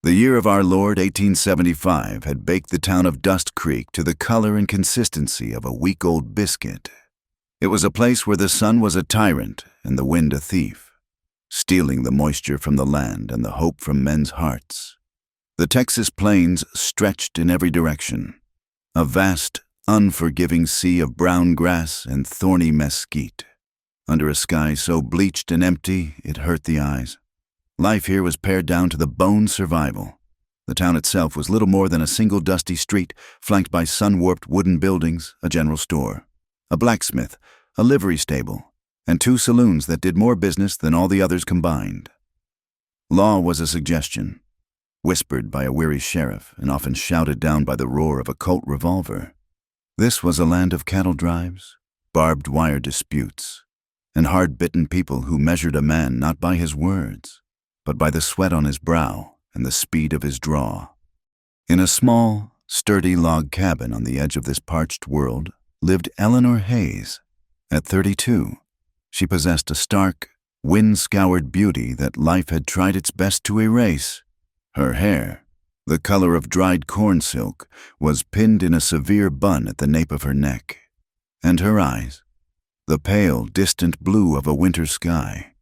The year of our Lord 1875 had baked the town of Dust Creek to the color and consistency of a week-old biscuit. It was a place where the sun was a tyrant and the wind a thief, stealing the moisture from the land and the hope from men's hearts. The Texas plains stretched in every direction, a vast, unforgiving sea of brown grass and thorny mesquite, under a sky so bleached and empty it hurt the eyes. Life here was pared down to the bone survival. The town itself was little more than a single dusty street flanked by sun-warped wooden buildings, a general store, a blacksmith, a livery stable, and 2 saloons that did more business than all the others combined. Law was a suggestion, whispered by a weary sheriff and often shouted down by the roar of a Colt revolver. This was a land of cattle drives, barbed wire disputes, and hard-bitten people who measured a man not by his words, but by the sweat on his brow and the speed of his draw. In a small, sturdy log cabin on the edge of this parched world lived Eleanor Hayes. At 32, she possessed a stark, wind-scoured beauty that life had tried its best to erase. Her hair, the color of dried corn silk, was pinned in a severe bun at the nape of her neck, and her eyes, the pale, distant blue of a winter sky,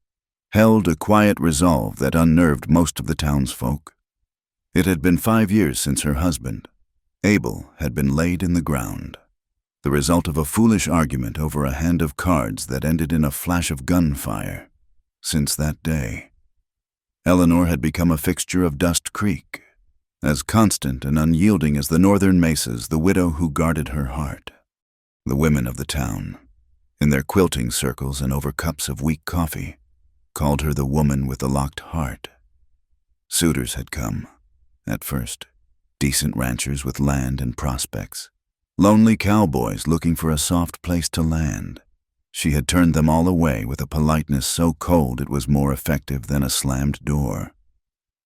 held a quiet resolve that unnerved most of the townsfolk. It had been 5 years since her husband, Abel, had been laid in the ground, the result of a foolish argument over a hand of cards that ended in a flash of gunfire. Since that day, Eleanor had become a fixture of Dust Creek, as constant and unyielding as the northern mesas, the widow who guarded her heart. The women of the town, in their quilting circles and over cups of weak coffee, called her the woman with the locked heart. Suitors had come, at first, decent ranchers with land and prospects, lonely cowboys looking for a soft place to land. She had turned them all away with a politeness so cold it was more effective than a slammed door.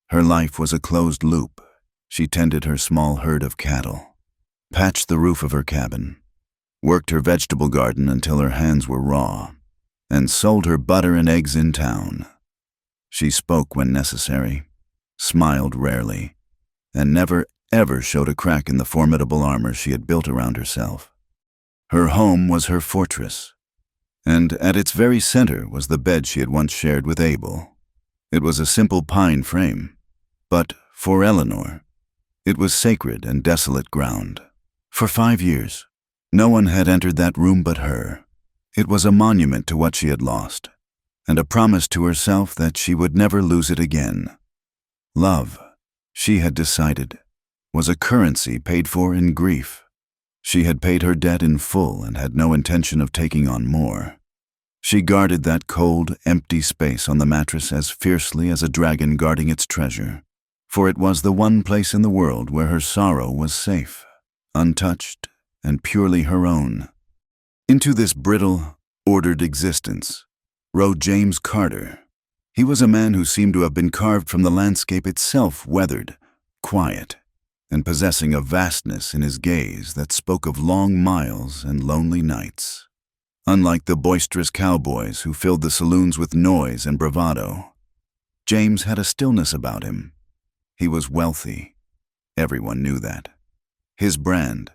Her life was a closed loop. She tended her small herd of cattle, patched the roof of her cabin, worked her vegetable garden until her hands were raw, and sold her butter and eggs in town. She spoke when necessary, smiled rarely, and never ever showed a crack in the formidable armor she had built around herself. Her home was her fortress, and at its very center was the bed she had once shared with Abel. It was a simple pine frame, but for Eleanor, it was sacred and desolate ground. For 5 years, no one had entered that room but her. It was a monument to what she had lost, and a promise to herself that she would never lose it again. Love, she had decided, was a currency paid for in grief. She had paid her debt in full and had no intention of taking on more. She guarded that cold, empty space on the mattress as fiercely as a dragon guarding its treasure, for it was the one place in the world where her sorrow was safe, untouched, and purely her own. Into this brittle, ordered existence rode James Carter. He was a man who seemed to have been carved from the landscape itself, weathered, quiet, and possessing a vastness in his gaze that spoke of long miles and lonely nights. Unlike the boisterous cowboys who filled the saloons with noise and bravado, James had a stillness about him. He was wealthy. Everyone knew that. His brand,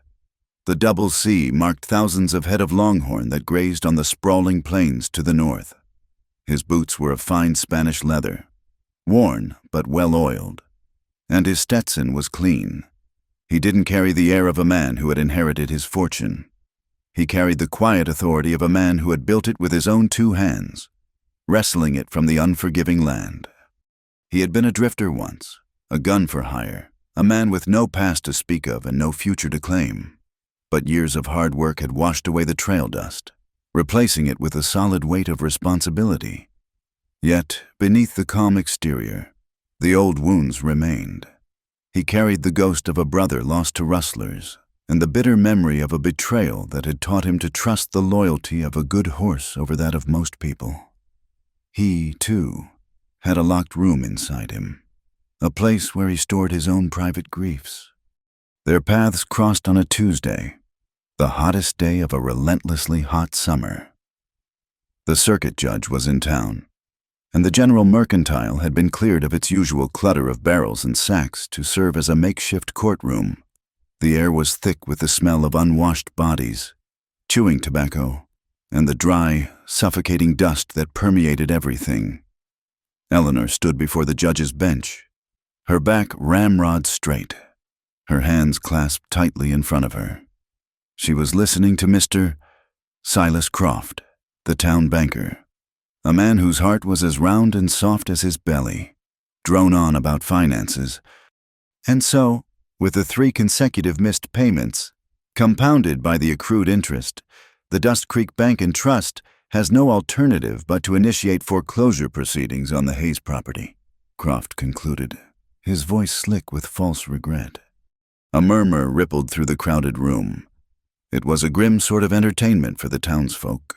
the Double C, marked thousands of head of longhorn that grazed on the sprawling plains to the north. His boots were of fine Spanish leather, worn but well-oiled, and his Stetson was clean. He didn't carry the air of a man who had inherited his fortune. He carried the quiet authority of a man who had built it with his own 2 hands, wresting it from the unforgiving land. He had been a drifter once, a gun for hire, a man with no past to speak of and no future to claim. But years of hard work had washed away the trail dust, replacing it with a solid weight of responsibility. Yet, beneath the calm exterior, the old wounds remained. He carried the ghost of a brother lost to rustlers, and the bitter memory of a betrayal that had taught him to trust the loyalty of a good horse over that of most people. He, too, had a locked room inside him, a place where he stored his own private griefs. Their paths crossed on a Tuesday, the hottest day of a relentlessly hot summer. The circuit judge was in town, and the general mercantile had been cleared of its usual clutter of barrels and sacks to serve as a makeshift courtroom. The air was thick with the smell of unwashed bodies, chewing tobacco, and the dry, suffocating dust that permeated everything. Eleanor stood before the judge's bench, her back ramrod straight, her hands clasped tightly in front of her. She was listening to Mr. Silas Croft, the town banker, a man whose heart was as round and soft as his belly, drone on about finances. And so, with the 3 consecutive missed payments, compounded by the accrued interest, the Dust Creek Bank and Trust has no alternative but to initiate foreclosure proceedings on the Hayes property, Croft concluded, his voice slick with false regret. A murmur rippled through the crowded room. It was a grim sort of entertainment for the townsfolk.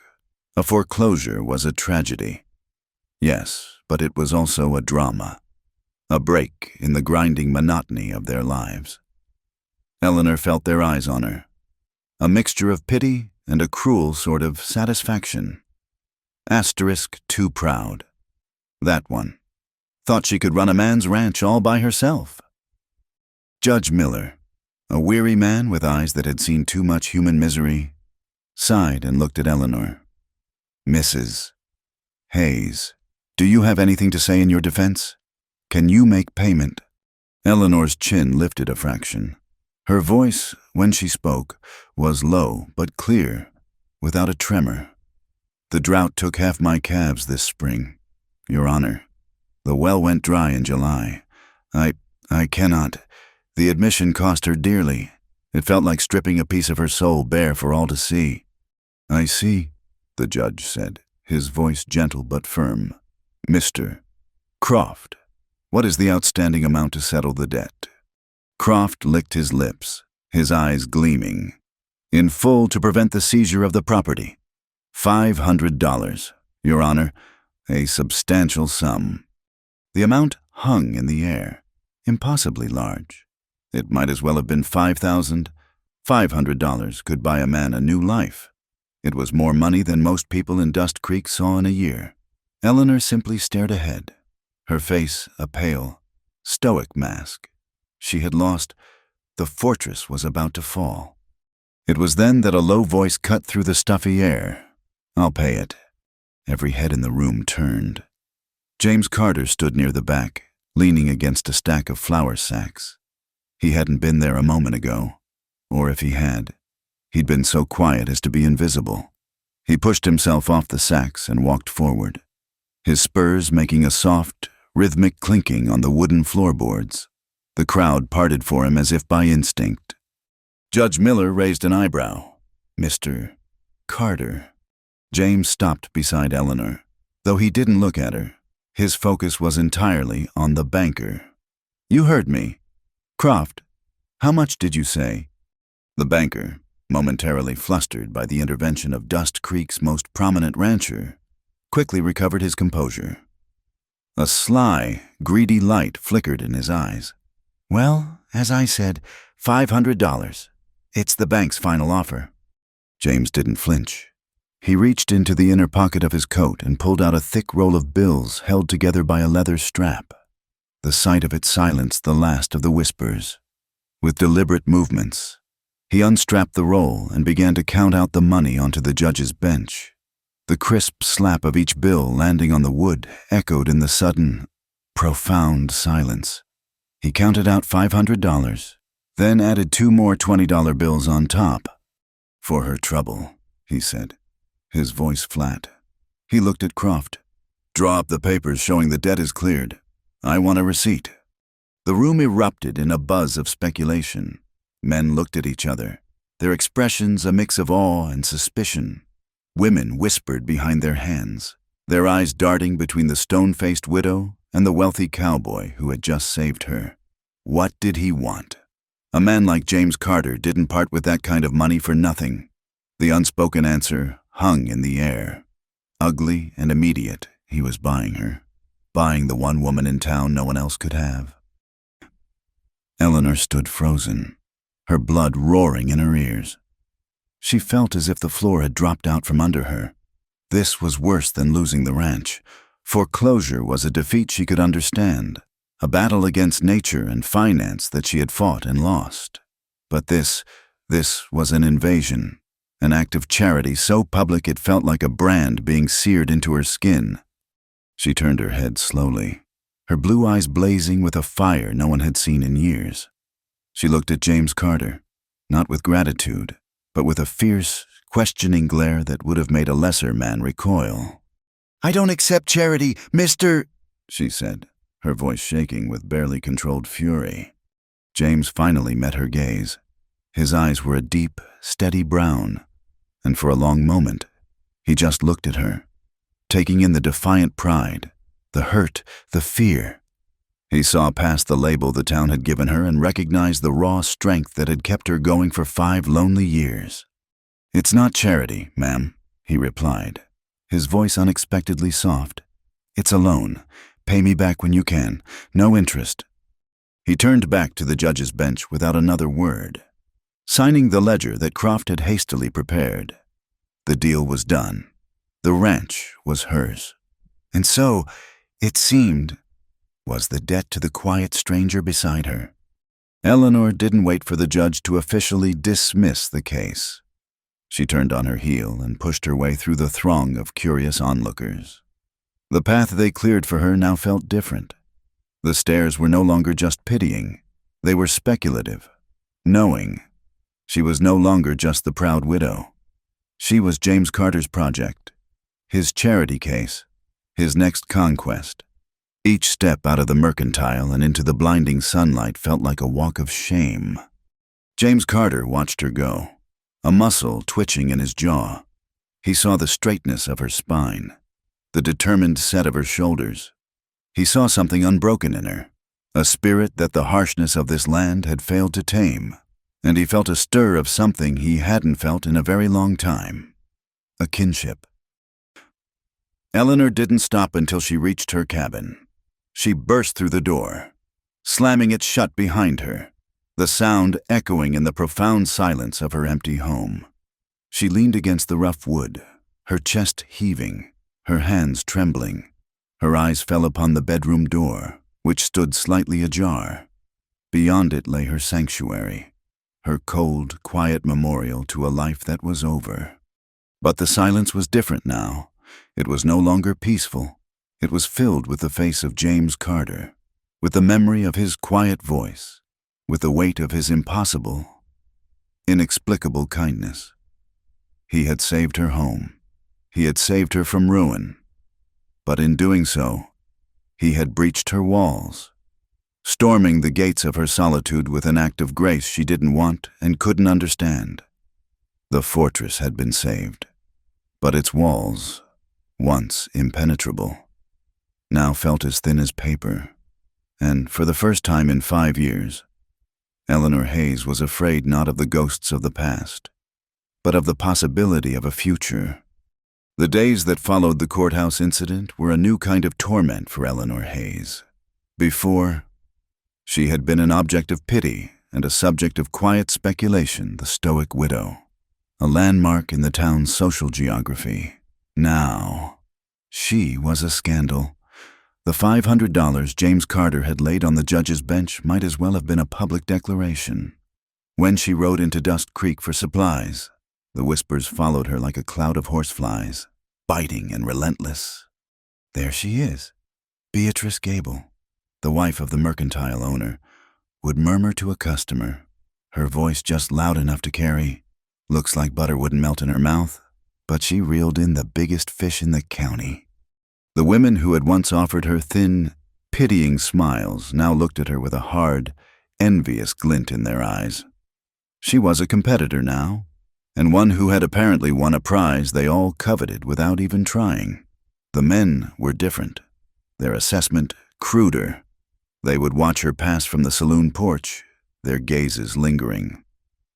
A foreclosure was a tragedy. Yes, but it was also a drama, a break in the grinding monotony of their lives. Eleanor felt their eyes on her, a mixture of pity and a cruel sort of satisfaction. Asterisk too proud. That one. Thought she could run a man's ranch all by herself. Judge Miller, a weary man with eyes that had seen too much human misery, sighed and looked at Eleanor. Mrs. Hayes, do you have anything to say in your defense? Can you make payment? Eleanor's chin lifted a fraction. Her voice, when she spoke, was low but clear, without a tremor. The drought took half my calves this spring, Your Honor. The well went dry in July. I cannot. The admission cost her dearly. It felt like stripping a piece of her soul bare for all to see. I see, the judge said, his voice gentle but firm. Mr. Croft, what is the outstanding amount to settle the debt? Croft licked his lips, his eyes gleaming. In full to prevent the seizure of the property. $500, Your Honor, a substantial sum. The amount hung in the air, impossibly large. It might as well have been $5,000. $500 could buy a man a new life. It was more money than most people in Dust Creek saw in a year. Eleanor simply stared ahead, her face a pale, stoic mask. She had lost. The fortress was about to fall. It was then that a low voice cut through the stuffy air. I'll pay it. Every head in the room turned. James Carter stood near the back, leaning against a stack of flour sacks. He hadn't been there a moment ago, or if he had, he'd been so quiet as to be invisible. He pushed himself off the sacks and walked forward, his spurs making a soft, rhythmic clinking on the wooden floorboards. The crowd parted for him as if by instinct. Judge Miller raised an eyebrow. Mr. Carter. James stopped beside Eleanor. Though he didn't look at her, his focus was entirely on the banker. You heard me. Croft, how much did you say? The banker, momentarily flustered by the intervention of Dust Creek's most prominent rancher, quickly recovered his composure. A sly, greedy light flickered in his eyes. Well, as I said, $500. It's the bank's final offer. James didn't flinch. He reached into the inner pocket of his coat and pulled out a thick roll of bills held together by a leather strap. The sight of it silenced the last of the whispers. With deliberate movements, he unstrapped the roll and began to count out the money onto the judge's bench. The crisp slap of each bill landing on the wood echoed in the sudden, profound silence. He counted out $500, then added 2 more $20 bills on top. For her trouble, he said, his voice flat. He looked at Croft. Draw up the papers showing the debt is cleared. I want a receipt. The room erupted in a buzz of speculation. Men looked at each other, their expressions a mix of awe and suspicion. Women whispered behind their hands, their eyes darting between the stone-faced widow and the wealthy cowboy who had just saved her. What did he want? A man like James Carter didn't part with that kind of money for nothing. The unspoken answer hung in the air. Ugly and immediate, he was buying her. Buying the one woman in town no one else could have. Eleanor stood frozen, her blood roaring in her ears. She felt as if the floor had dropped out from under her. This was worse than losing the ranch. Foreclosure was a defeat she could understand, a battle against nature and finance that she had fought and lost. But this was an invasion, an act of charity so public it felt like a brand being seared into her skin. She turned her head slowly, her blue eyes blazing with a fire no one had seen in years. She looked at James Carter, not with gratitude, but with a fierce, questioning glare that would have made a lesser man recoil. "I don't accept charity, Mr.—" she said, her voice shaking with barely controlled fury. James finally met her gaze. His eyes were a deep, steady brown, and for a long moment, he just looked at her, taking in the defiant pride, the hurt, the fear. He saw past the label the town had given her and recognized the raw strength that had kept her going for 5 lonely years. "It's not charity, ma'am," he replied, his voice unexpectedly soft. "It's a loan. Pay me back when you can. No interest." He turned back to the judge's bench without another word, signing the ledger that Croft had hastily prepared. The deal was done. The ranch was hers. And so, it seemed, was the debt to the quiet stranger beside her. Eleanor didn't wait for the judge to officially dismiss the case. She turned on her heel and pushed her way through the throng of curious onlookers. The path they cleared for her now felt different. The stares were no longer just pitying. They were speculative, knowing. She was no longer just the proud widow. She was James Carter's project, his charity case, his next conquest. Each step out of the mercantile and into the blinding sunlight felt like a walk of shame. James Carter watched her go, a muscle twitching in his jaw. He saw the straightness of her spine, the determined set of her shoulders. He saw something unbroken in her, a spirit that the harshness of this land had failed to tame, and he felt a stir of something he hadn't felt in a very long time, a kinship. Eleanor didn't stop until she reached her cabin. She burst through the door, slamming it shut behind her, the sound echoing in the profound silence of her empty home. She leaned against the rough wood, her chest heaving, her hands trembling. Her eyes fell upon the bedroom door, which stood slightly ajar. Beyond it lay her sanctuary, her cold, quiet memorial to a life that was over. But the silence was different now. It was no longer peaceful. It was filled with the face of James Carter, with the memory of his quiet voice, with the weight of his impossible, inexplicable kindness. He had saved her home. He had saved her from ruin. But in doing so, he had breached her walls, storming the gates of her solitude with an act of grace she didn't want and couldn't understand. The fortress had been saved, but its walls, once impenetrable, now felt as thin as paper, and for the first time in 5 years, Eleanor Hayes was afraid not of the ghosts of the past, but of the possibility of a future. The days that followed the courthouse incident were a new kind of torment for Eleanor Hayes. Before, she had been an object of pity and a subject of quiet speculation, the stoic widow, a landmark in the town's social geography. Now, she was a scandal. The $500 James Carter had laid on the judge's bench might as well have been a public declaration. When she rode into Dust Creek for supplies, the whispers followed her like a cloud of horseflies, biting and relentless. There she is, Beatrice Gable, the wife of the mercantile owner, would murmur to a customer, her voice just loud enough to carry. Looks like butter wouldn't melt in her mouth, but she reeled in the biggest fish in the county. The women who had once offered her thin, pitying smiles now looked at her with a hard, envious glint in their eyes. She was a competitor now, and one who had apparently won a prize they all coveted without even trying. The men were different, their assessment cruder. They would watch her pass from the saloon porch, their gazes lingering.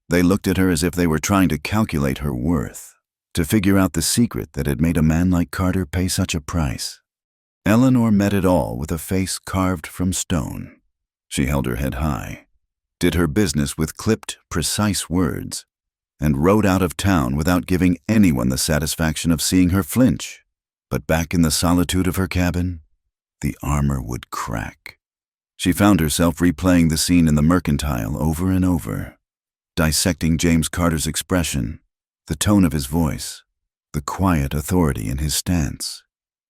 They looked at her as if they were trying to calculate her worth, to figure out the secret that had made a man like Carter pay such a price. Eleanor met it all with a face carved from stone. She held her head high, did her business with clipped, precise words, and rode out of town without giving anyone the satisfaction of seeing her flinch. But back in the solitude of her cabin, the armor would crack. She found herself replaying the scene in the Mercantile over and over, dissecting James Carter's expression, the tone of his voice, the quiet authority in his stance.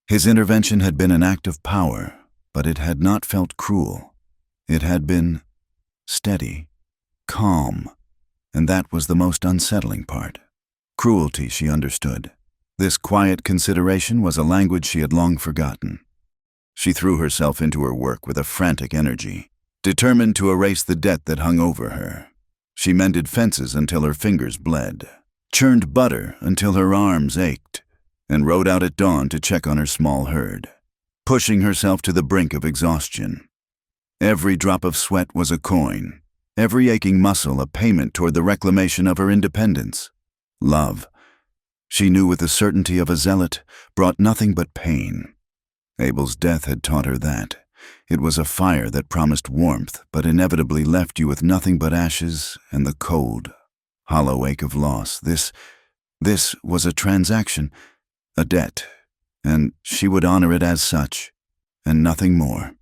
His intervention had been an act of power, but it had not felt cruel. It had been steady, calm, and that was the most unsettling part. Cruelty, she understood. This quiet consideration was a language she had long forgotten. She threw herself into her work with a frantic energy, determined to erase the debt that hung over her. She mended fences until her fingers bled, churned butter until her arms ached, and rode out at dawn to check on her small herd, pushing herself to the brink of exhaustion. Every drop of sweat was a coin, every aching muscle a payment toward the reclamation of her independence. Love, she knew with the certainty of a zealot, brought nothing but pain. Abel's death had taught her that. It was a fire that promised warmth, but inevitably left you with nothing but ashes and the cold, hollow ache of loss. This was a transaction, a debt, and she would honor it as such, and nothing more.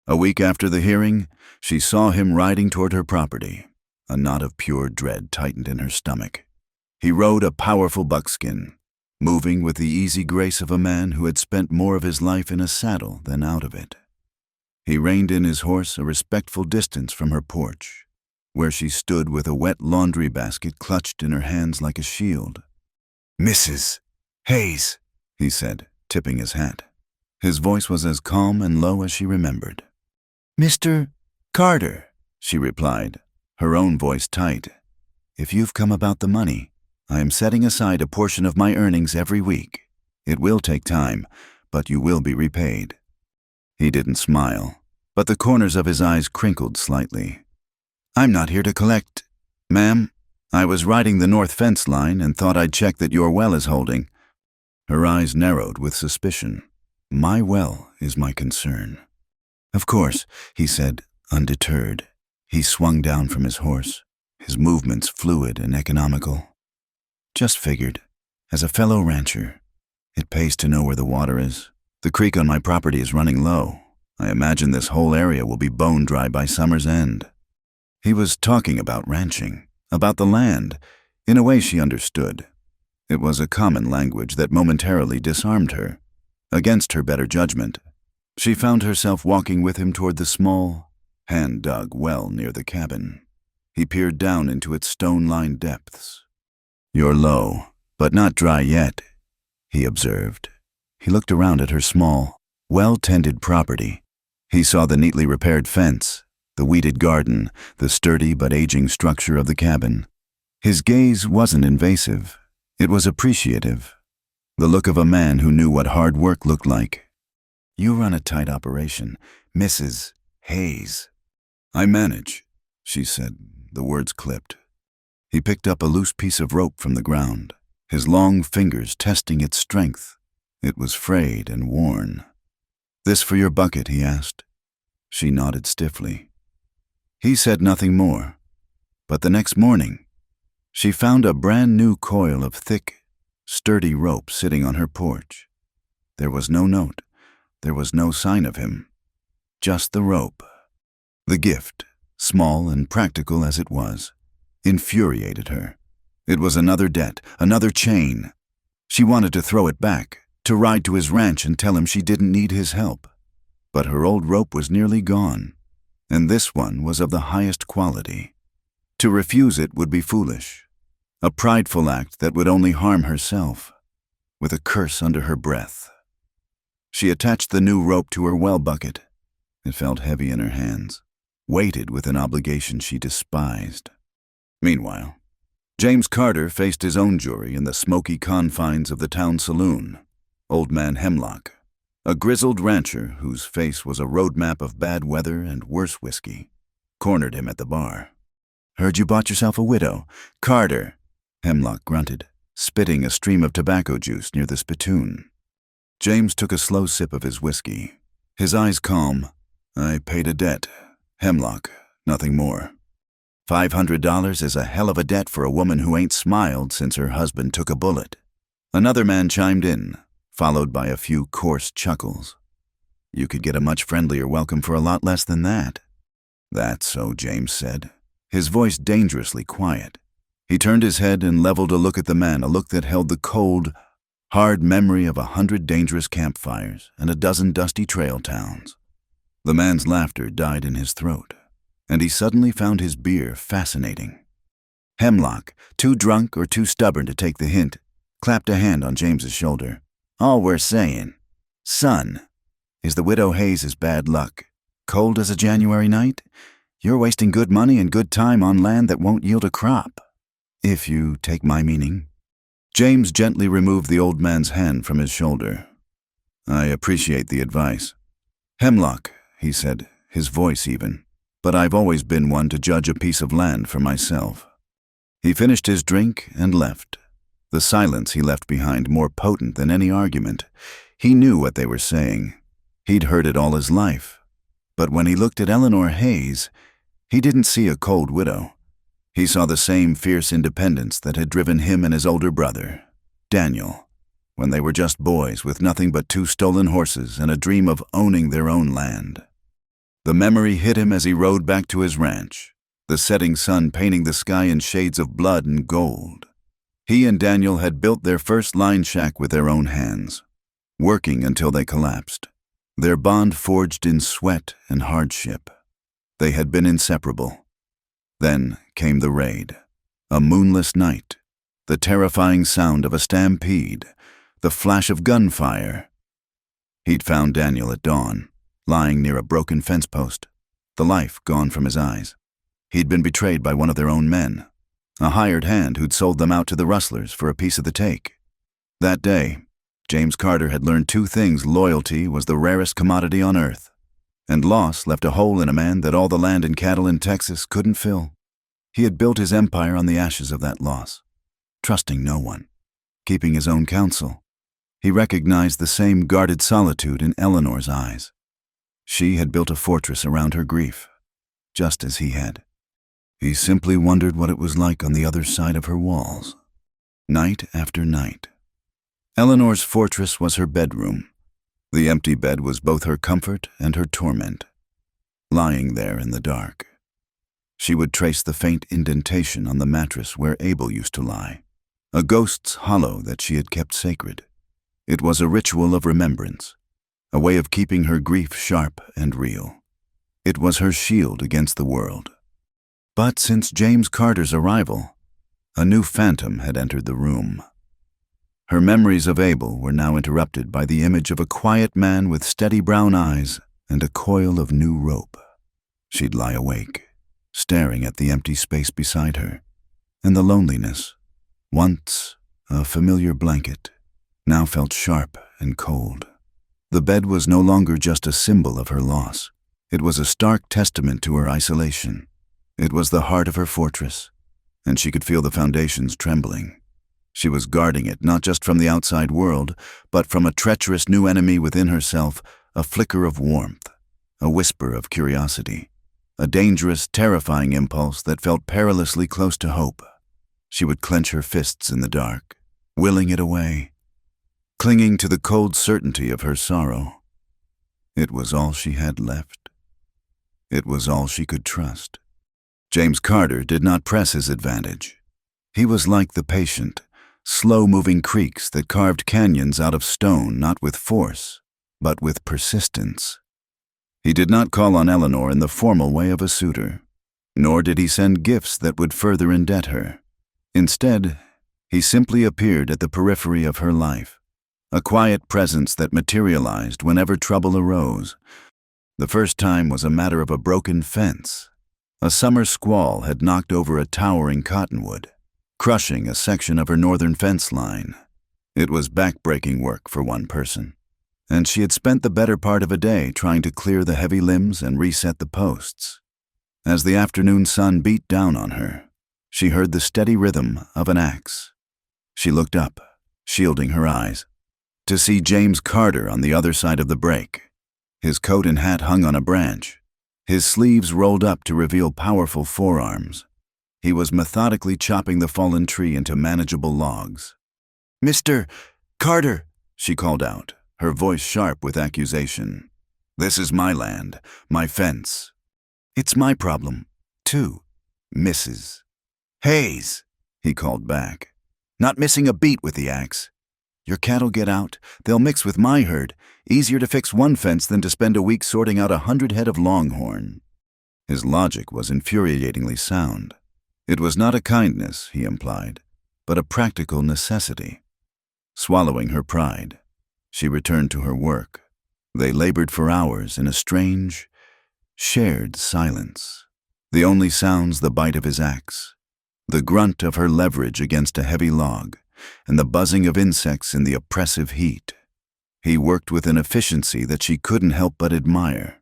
A week after the hearing, she saw him riding toward her property. A knot of pure dread tightened in her stomach. He rode a powerful buckskin, moving with the easy grace of a man who had spent more of his life in a saddle than out of it. He reined in his horse a respectful distance from her porch, where she stood with a wet laundry basket clutched in her hands like a shield. "Mrs. Hayes," he said, tipping his hat. His voice was as calm and low as she remembered. "Mr. Carter," she replied, her own voice tight. "If you've come about the money, I am setting aside a portion of my earnings every week. It will take time, but you will be repaid." He didn't smile, but the corners of his eyes crinkled slightly. "I'm not here to collect, ma'am. I was riding the north fence line and thought I'd check that your well is holding." Her eyes narrowed with suspicion. "My well is my concern." "Of course," he said, undeterred. He swung down from his horse, his movements fluid and economical. "Just figured. As a fellow rancher, it pays to know where the water is. The creek on my property is running low. I imagine this whole area will be bone dry by summer's end." He was talking about ranching, about the land, in a way she understood. It was a common language that momentarily disarmed her. Against her better judgment, she found herself walking with him toward the small, hand-dug well near the cabin. He peered down into its stone-lined depths. "You're low, but not dry yet," he observed. He looked around at her small, well-tended property. He saw the neatly repaired fence, the weeded garden, the sturdy but aging structure of the cabin. His gaze wasn't invasive. It was appreciative. The look of a man who knew what hard work looked like. "You run a tight operation, Mrs. Hayes." "I manage," she said, the words clipped. He picked up a loose piece of rope from the ground, his long fingers testing its strength. It was frayed and worn. "This for your bucket?" he asked. She nodded stiffly. He said nothing more, but the next morning, she found a brand new coil of thick, sturdy rope sitting on her porch. There was no note. There was no sign of him. Just the rope. The gift, small and practical as it was, infuriated her. It was another debt, another chain. She wanted to throw it back, to ride to his ranch and tell him she didn't need his help. But her old rope was nearly gone, and this one was of the highest quality. To refuse it would be foolish, a prideful act that would only harm herself, with a curse under her breath. She attached the new rope to her well bucket. It felt heavy in her hands, weighted with an obligation she despised. Meanwhile, James Carter faced his own jury in the smoky confines of the town saloon. Old Man Hemlock, a grizzled rancher whose face was a roadmap of bad weather and worse whiskey, cornered him at the bar. "Heard you bought yourself a widow, Carter," Hemlock grunted, spitting a stream of tobacco juice near the spittoon. James took a slow sip of his whiskey, his eyes calm. "I paid a debt, Hemlock, nothing more." $500 is a hell of a debt for a woman who ain't smiled since her husband took a bullet. Another man chimed in, followed by a few coarse chuckles. "You could get a much friendlier welcome for a lot less than that." "That's so," James said, his voice dangerously quiet. He turned his head and leveled a look at the man, a look that held the cold, hard memory of 100 dangerous campfires and a dozen dusty trail towns. The man's laughter died in his throat, and he suddenly found his beer fascinating. Hemlock, too drunk or too stubborn to take the hint, clapped a hand on James's shoulder. "All we're saying, son, is the Widow Hayes' bad luck. Cold as a January night? You're wasting good money and good time on land that won't yield a crop. If you take my meaning." James gently removed the old man's hand from his shoulder. "I appreciate the advice. Hemlock," he said, his voice even, "but I've always been one to judge a piece of land for myself." He finished his drink and left, the silence he left behind more potent than any argument. He knew what they were saying. He'd heard it all his life. But when he looked at Eleanor Hayes, he didn't see a cold widow. He saw the same fierce independence that had driven him and his older brother, Daniel, when they were just boys with nothing but 2 stolen horses and a dream of owning their own land. The memory hit him as he rode back to his ranch, the setting sun painting the sky in shades of blood and gold. He and Daniel had built their first line shack with their own hands, working until they collapsed, their bond forged in sweat and hardship. They had been inseparable. Then came the raid, a moonless night, the terrifying sound of a stampede, the flash of gunfire. He'd found Daniel at dawn, lying near a broken fence post, the life gone from his eyes. He'd been betrayed by one of their own men, a hired hand who'd sold them out to the rustlers for a piece of the take. That day, James Carter had learned 2 things: loyalty was the rarest commodity on earth, and loss left a hole in a man that all the land and cattle in Texas couldn't fill. He had built his empire on the ashes of that loss, trusting no one, keeping his own counsel. He recognized the same guarded solitude in Eleanor's eyes. She had built a fortress around her grief, just as he had. He simply wondered what it was like on the other side of her walls, night after night. Eleanor's fortress was her bedroom. The empty bed was both her comfort and her torment. Lying there in the dark, she would trace the faint indentation on the mattress where Abel used to lie, a ghost's hollow that she had kept sacred. It was a ritual of remembrance, a way of keeping her grief sharp and real. It was her shield against the world. But since James Carter's arrival, a new phantom had entered the room. Her memories of Abel were now interrupted by the image of a quiet man with steady brown eyes and a coil of new rope. She'd lie awake, staring at the empty space beside her, and the loneliness, once a familiar blanket, now felt sharp and cold. The bed was no longer just a symbol of her loss. It was a stark testament to her isolation. It was the heart of her fortress, and she could feel the foundations trembling. She was guarding it not just from the outside world, but from a treacherous new enemy within herself, a flicker of warmth, a whisper of curiosity, a dangerous, terrifying impulse that felt perilously close to hope. She would clench her fists in the dark, willing it away, clinging to the cold certainty of her sorrow. It was all she had left. It was all she could trust. James Carter did not press his advantage. He was like the patient, slow-moving creeks that carved canyons out of stone, not with force, but with persistence. He did not call on Eleanor in the formal way of a suitor, nor did he send gifts that would further indebt her. Instead, he simply appeared at the periphery of her life, a quiet presence that materialized whenever trouble arose. The first time was a matter of a broken fence. A summer squall had knocked over a towering cottonwood, crushing a section of her northern fence line. It was back-breaking work for one person, and she had spent the better part of a day trying to clear the heavy limbs and reset the posts. As the afternoon sun beat down on her, she heard the steady rhythm of an axe. She looked up, shielding her eyes, to see James Carter on the other side of the break. His coat and hat hung on a branch, his sleeves rolled up to reveal powerful forearms. He was methodically chopping the fallen tree into manageable logs. "Mr. Carter," she called out, her voice sharp with accusation. "This is my land, my fence. It's my problem, too, Mrs. Hayes," he called back. "Not missing a beat with the axe. Your cattle get out, they'll mix with my herd. Easier to fix one fence than to spend a week sorting out 100 head of longhorn." His logic was infuriatingly sound. It was not a kindness, he implied, but a practical necessity. Swallowing her pride, she returned to her work. They labored for hours in a strange, shared silence. The only sounds the bite of his axe, the grunt of her leverage against a heavy log, and the buzzing of insects in the oppressive heat. He worked with an efficiency that she couldn't help but admire.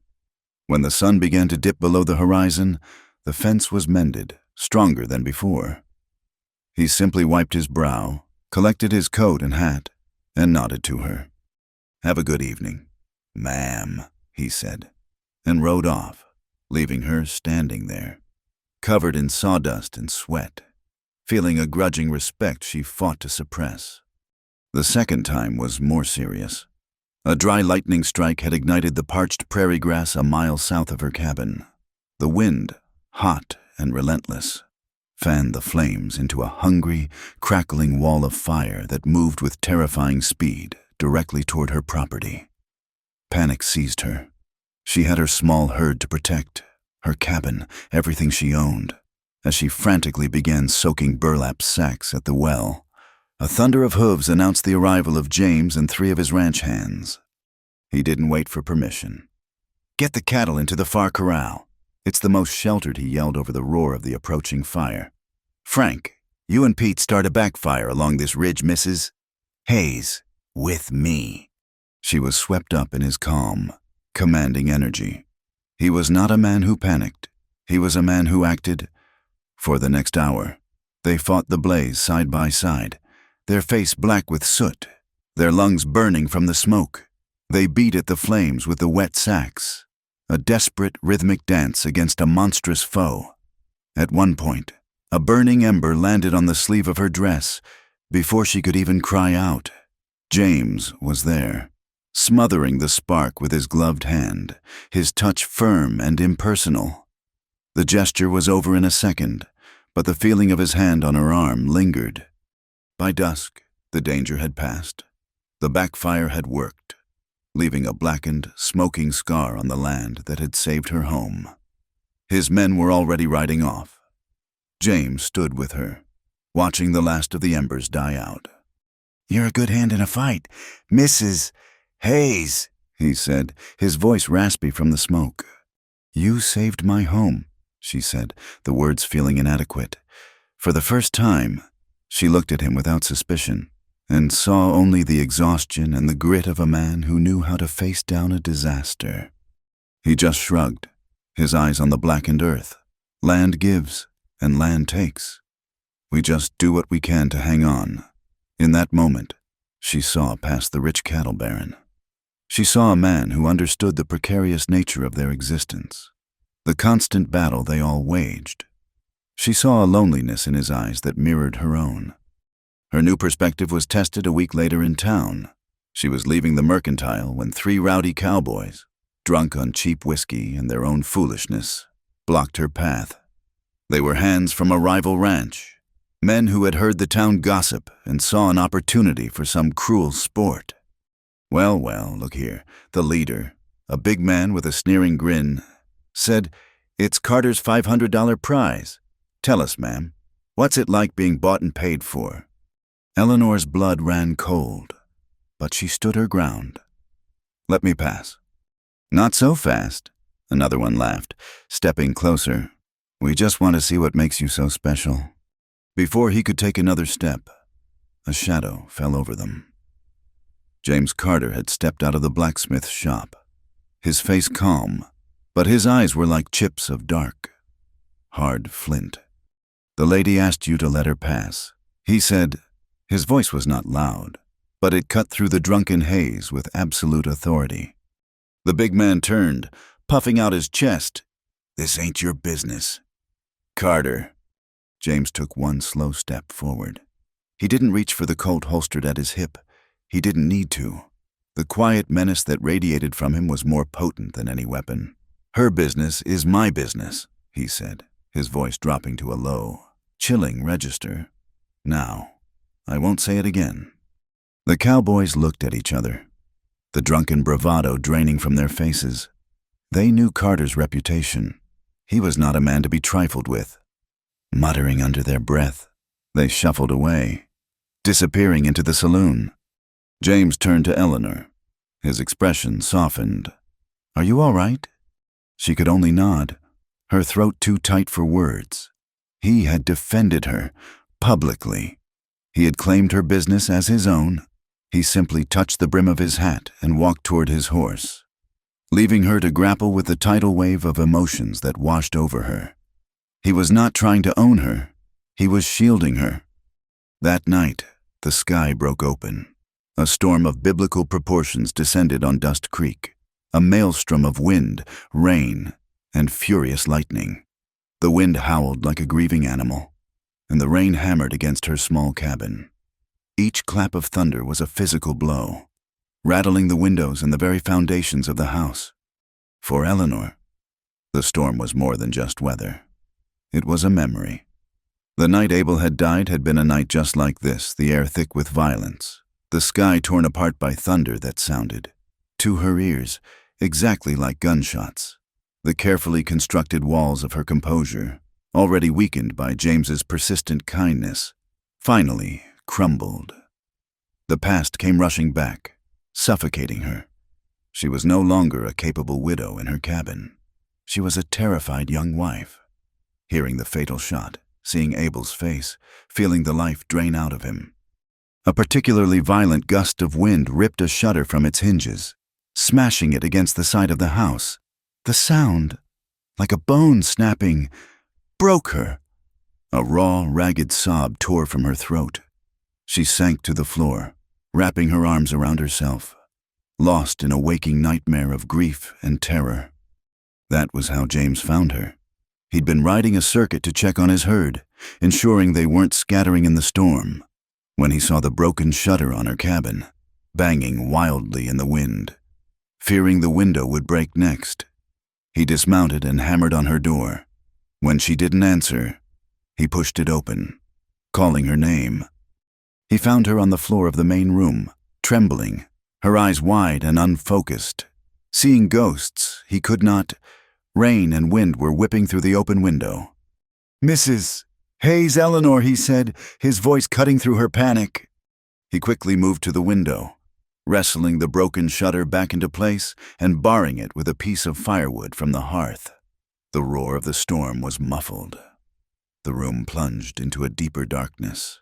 When the sun began to dip below the horizon, the fence was mended, stronger than before. He simply wiped his brow, collected his coat and hat, and nodded to her. "Have a good evening, ma'am," he said, and rode off, leaving her standing there, covered in sawdust and sweat, feeling a grudging respect she fought to suppress. The second time was more serious. A dry lightning strike had ignited the parched prairie grass a mile south of her cabin. The wind, hot and relentless, fanned the flames into a hungry, crackling wall of fire that moved with terrifying speed directly toward her property. Panic seized her. She had her small herd to protect, her cabin, everything she owned. As she frantically began soaking burlap sacks at the well, a thunder of hooves announced the arrival of James and 3 of his ranch hands. He didn't wait for permission. "Get the cattle into the far corral. It's the most sheltered," he yelled over the roar of the approaching fire. "Frank, you and Pete start a backfire along this ridge, Mrs. Hayes, with me." She was swept up in his calm, commanding energy. He was not a man who panicked. He was a man who acted. For the next hour, they fought the blaze side by side, their face black with soot, their lungs burning from the smoke. They beat at the flames with the wet sacks, a desperate rhythmic dance against a monstrous foe. At one point, a burning ember landed on the sleeve of her dress before she could even cry out. James was there, smothering the spark with his gloved hand, his touch firm and impersonal. The gesture was over in a second, but the feeling of his hand on her arm lingered. By dusk, the danger had passed. The backfire had worked, leaving a blackened, smoking scar on the land that had saved her home. His men were already riding off. James stood with her, watching the last of the embers die out. "You're a good hand in a fight, Mrs. Hayes," he said, his voice raspy from the smoke. "You saved my home," she said, the words feeling inadequate. For the first time, she looked at him without suspicion and saw only the exhaustion and the grit of a man who knew how to face down a disaster. He just shrugged, his eyes on the blackened earth. Land gives, and land takes. We just do what we can to hang on. In that moment, she saw past the rich cattle baron. She saw a man who understood the precarious nature of their existence, the constant battle they all waged. She saw a loneliness in his eyes that mirrored her own. Her new perspective was tested a week later in town. She was leaving the mercantile when 3 rowdy cowboys, drunk on cheap whiskey and their own foolishness, blocked her path. They were hands from a rival ranch, men who had heard the town gossip and saw an opportunity for some cruel sport. Well, look here, the leader, a big man with a sneering grin, said, "It's Carter's $500 prize. Tell us, ma'am, what's it like being bought and paid for?" Eleanor's blood ran cold, but she stood her ground. "Let me pass." "Not so fast," another one laughed, stepping closer. "We just want to see what makes you so special." Before he could take another step, a shadow fell over them. James Carter had stepped out of the blacksmith's shop, his face calm, but his eyes were like chips of dark, hard flint. "The lady asked you to let her pass," he said. His voice was not loud, but it cut through the drunken haze with absolute authority. The big man turned, puffing out his chest. "This ain't your business." "Carter." James took one slow step forward. He didn't reach for the Colt holstered at his hip. He didn't need to. The quiet menace that radiated from him was more potent than any weapon. "Her business is my business," he said, his voice dropping to a low, chilling register. "Now, I won't say it again." The cowboys looked at each other, the drunken bravado draining from their faces. They knew Carter's reputation. He was not a man to be trifled with. Muttering under their breath, they shuffled away, disappearing into the saloon. James turned to Eleanor. His expression softened. "Are you all right?" She could only nod, her throat too tight for words. He had defended her, publicly. He had claimed her business as his own. He simply touched the brim of his hat and walked toward his horse, leaving her to grapple with the tidal wave of emotions that washed over her. He was not trying to own her. He was shielding her. That night, the sky broke open. A storm of biblical proportions descended on Dust Creek, a maelstrom of wind, rain, and furious lightning. The wind howled like a grieving animal, and the rain hammered against her small cabin. Each clap of thunder was a physical blow, rattling the windows and the very foundations of the house. For Eleanor, the storm was more than just weather. It was a memory. The night Abel had died had been a night just like this, the air thick with violence, the sky torn apart by thunder that sounded, to her ears, exactly like gunshots. The carefully constructed walls of her composure, already weakened by James's persistent kindness, finally crumbled. The past came rushing back, suffocating her. She was no longer a capable widow in her cabin. She was a terrified young wife. Hearing the fatal shot, seeing Abel's face, feeling the life drain out of him. A particularly violent gust of wind ripped a shutter from its hinges, smashing it against the side of the house. The sound, like a bone snapping, broke her. A raw, ragged sob tore from her throat. She sank to the floor, wrapping her arms around herself, lost in a waking nightmare of grief and terror. That was how James found her. He'd been riding a circuit to check on his herd, ensuring they weren't scattering in the storm, when he saw the broken shutter on her cabin, banging wildly in the wind. Fearing the window would break next, he dismounted and hammered on her door. When she didn't answer, he pushed it open, calling her name. He found her on the floor of the main room, trembling, her eyes wide and unfocused. Seeing ghosts, he could not. Rain and wind were whipping through the open window. "Mrs. Hayes Eleanor," he said, his voice cutting through her panic. He quickly moved to the window, wrestling the broken shutter back into place and barring it with a piece of firewood from the hearth. The roar of the storm was muffled. The room plunged into a deeper darkness,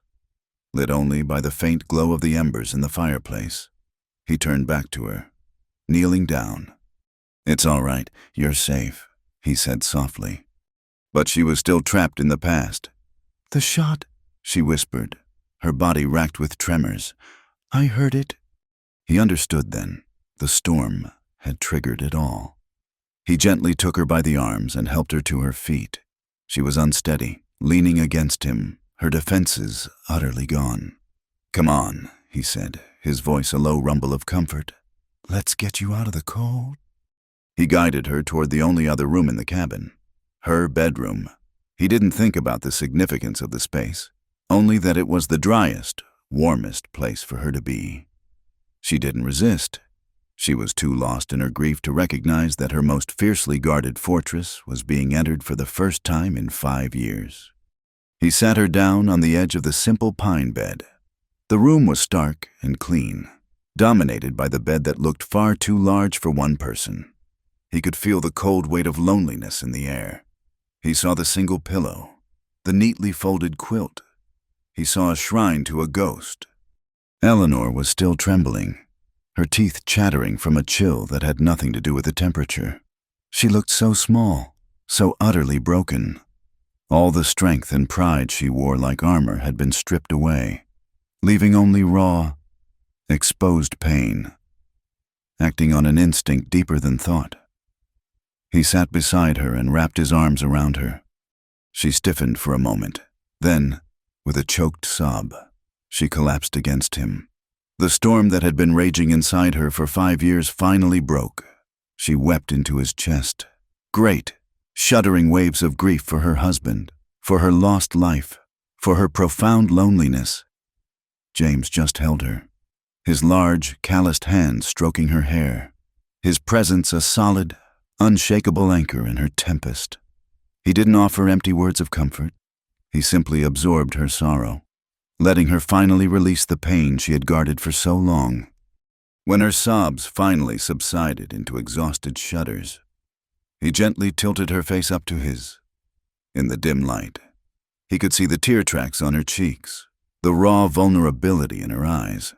lit only by the faint glow of the embers in the fireplace. He turned back to her, kneeling down. "It's all right, you're safe," he said softly. But she was still trapped in the past. "The shot," she whispered, her body racked with tremors. "I heard it." He understood then. The storm had triggered it all. He gently took her by the arms and helped her to her feet. She was unsteady, leaning against him, her defenses utterly gone. "Come on," he said, his voice a low rumble of comfort. "Let's get you out of the cold." He guided her toward the only other room in the cabin, her bedroom. He didn't think about the significance of the space, only that it was the driest, warmest place for her to be. She didn't resist. She was too lost in her grief to recognize that her most fiercely guarded fortress was being entered for the first time in 5 years. He sat her down on the edge of the simple pine bed. The room was stark and clean, dominated by the bed that looked far too large for one person. He could feel the cold weight of loneliness in the air. He saw the single pillow, the neatly folded quilt. He saw a shrine to a ghost. Eleanor was still trembling, her teeth chattering from a chill that had nothing to do with the temperature. She looked so small, so utterly broken. All the strength and pride she wore like armor had been stripped away, leaving only raw, exposed pain, acting on an instinct deeper than thought. He sat beside her and wrapped his arms around her. She stiffened for a moment. Then, with a choked sob, she collapsed against him. The storm that had been raging inside her for 5 years finally broke. She wept into his chest. Great, shuddering waves of grief for her husband, for her lost life, for her profound loneliness. James just held her, his large, calloused hands stroking her hair, his presence a solid, unshakable anchor in her tempest. He didn't offer empty words of comfort. He simply absorbed her sorrow, letting her finally release the pain she had guarded for so long. When her sobs finally subsided into exhausted shudders, he gently tilted her face up to his. In the dim light, he could see the tear tracks on her cheeks, the raw vulnerability in her eyes,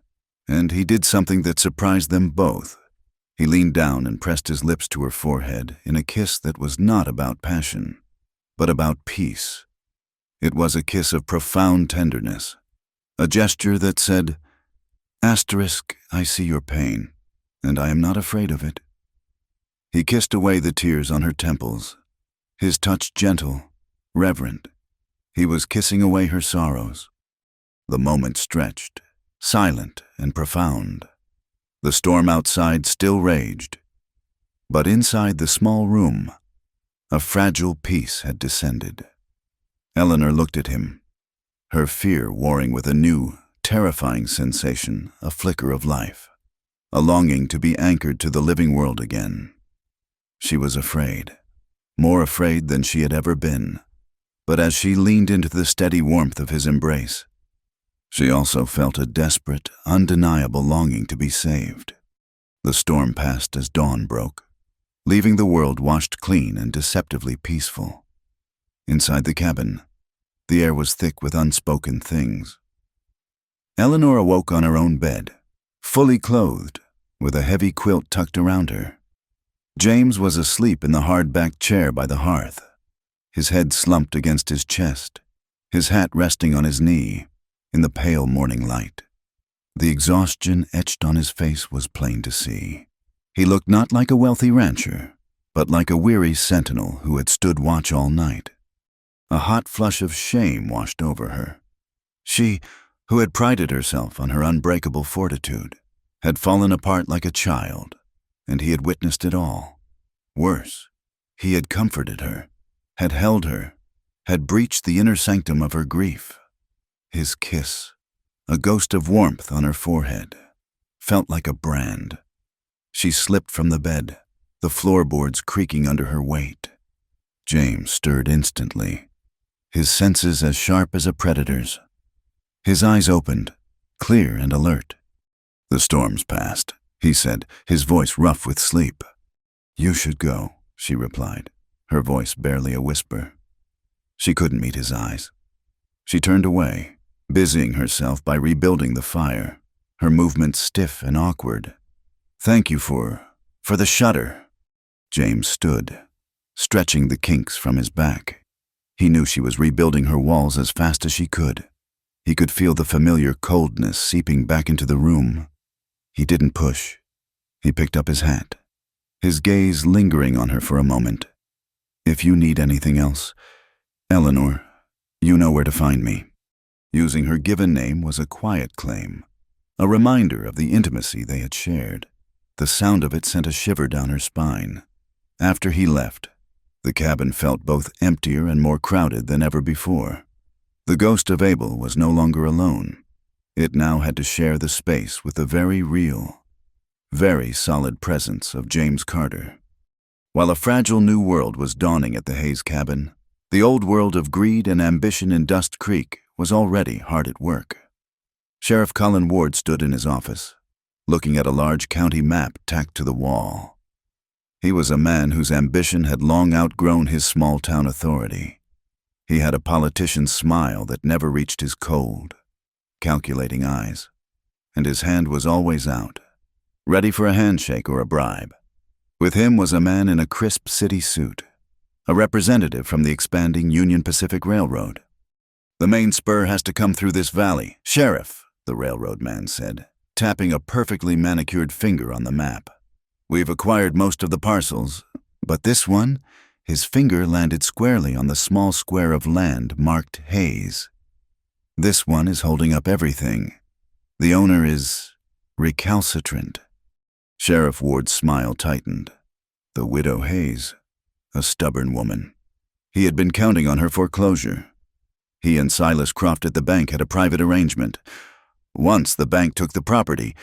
and he did something that surprised them both. He leaned down and pressed his lips to her forehead in a kiss that was not about passion, but about peace. It was a kiss of profound tenderness, a gesture that said, "I see your pain, and I am not afraid of it." He kissed away the tears on her temples, his touch gentle, reverent. He was kissing away her sorrows. The moment stretched, silent and profound. The storm outside still raged, but inside the small room, a fragile peace had descended. Eleanor looked at him, her fear warring with a new, terrifying sensation, a flicker of life, a longing to be anchored to the living world again. She was afraid, more afraid than she had ever been, but as she leaned into the steady warmth of his embrace, she also felt a desperate, undeniable longing to be saved. The storm passed as dawn broke, leaving the world washed clean and deceptively peaceful. Inside the cabin, the air was thick with unspoken things. Eleanor awoke on her own bed, fully clothed, with a heavy quilt tucked around her. James was asleep in the hard-backed chair by the hearth, his head slumped against his chest, his hat resting on his knee in the pale morning light. The exhaustion etched on his face was plain to see. He looked not like a wealthy rancher, but like a weary sentinel who had stood watch all night. A hot flush of shame washed over her. She, who had prided herself on her unbreakable fortitude, had fallen apart like a child, and he had witnessed it all. Worse, he had comforted her, had held her, had breached the inner sanctum of her grief. His kiss, a ghost of warmth on her forehead, felt like a brand. She slipped from the bed, the floorboards creaking under her weight. James stirred instantly, his senses as sharp as a predator's. His eyes opened, clear and alert. "The storm's passed," he said, his voice rough with sleep. "You should go," she replied, her voice barely a whisper. She couldn't meet his eyes. She turned away, busying herself by rebuilding the fire, her movements stiff and awkward. "Thank you for the shutter." James stood, stretching the kinks from his back. He knew she was rebuilding her walls as fast as she could. He could feel the familiar coldness seeping back into the room. He didn't push. He picked up his hat, his gaze lingering on her for a moment. "If you need anything else, Eleanor, you know where to find me." Using her given name was a quiet claim, a reminder of the intimacy they had shared. The sound of it sent a shiver down her spine. After he left, the cabin felt both emptier and more crowded than ever before. The ghost of Abel was no longer alone. It now had to share the space with the very real, very solid presence of James Carter. While a fragile new world was dawning at the Hayes cabin, the old world of greed and ambition in Dust Creek was already hard at work. Sheriff Colin Ward stood in his office, looking at a large county map tacked to the wall. He was a man whose ambition had long outgrown his small-town authority. He had a politician's smile that never reached his cold, calculating eyes, and his hand was always out, ready for a handshake or a bribe. With him was a man in a crisp city suit, a representative from the expanding Union Pacific Railroad. "The main spur has to come through this valley, Sheriff," the railroad man said, tapping a perfectly manicured finger on the map. "We've acquired most of the parcels, but this one," his finger landed squarely on the small square of land marked Hayes. "This one is holding up everything. The owner is recalcitrant. Sheriff Ward's smile tightened. The widow Hayes, a stubborn woman. He had been counting on her foreclosure. He and Silas Croft at the bank had a private arrangement. Once the bank took the property,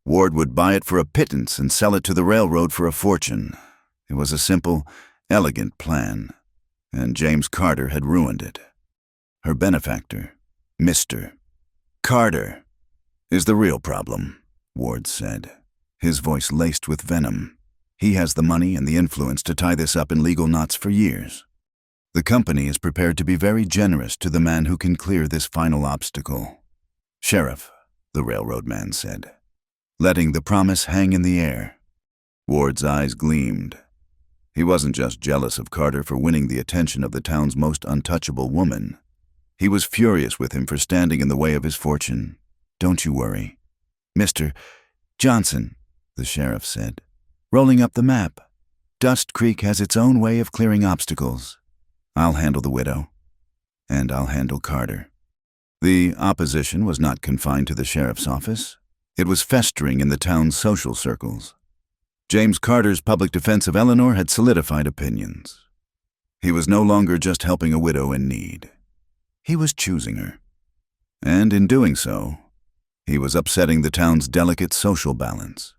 Ward would buy it for a pittance and sell it to the railroad for a fortune. It was a simple, elegant plan, and James Carter had ruined it. Her benefactor, Mr. Carter, is the real problem, Ward said, his voice laced with venom. He has the money and the influence to tie this up in legal knots for years. The company is prepared to be very generous to the man who can clear this final obstacle. Sheriff, the railroad man said, letting the promise hang in the air. Ward's eyes gleamed. He wasn't just jealous of Carter for winning the attention of the town's most untouchable woman. He was furious with him for standing in the way of his fortune. Don't you worry. Mr. Johnson, the sheriff said, rolling up the map. Dust Creek has its own way of clearing obstacles. I'll handle the widow, and I'll handle Carter. The opposition was not confined to the sheriff's office. It was festering in the town's social circles. James Carter's public defense of Eleanor had solidified opinions. He was no longer just helping a widow in need. He was choosing her. And in doing so, he was upsetting the town's delicate social balance.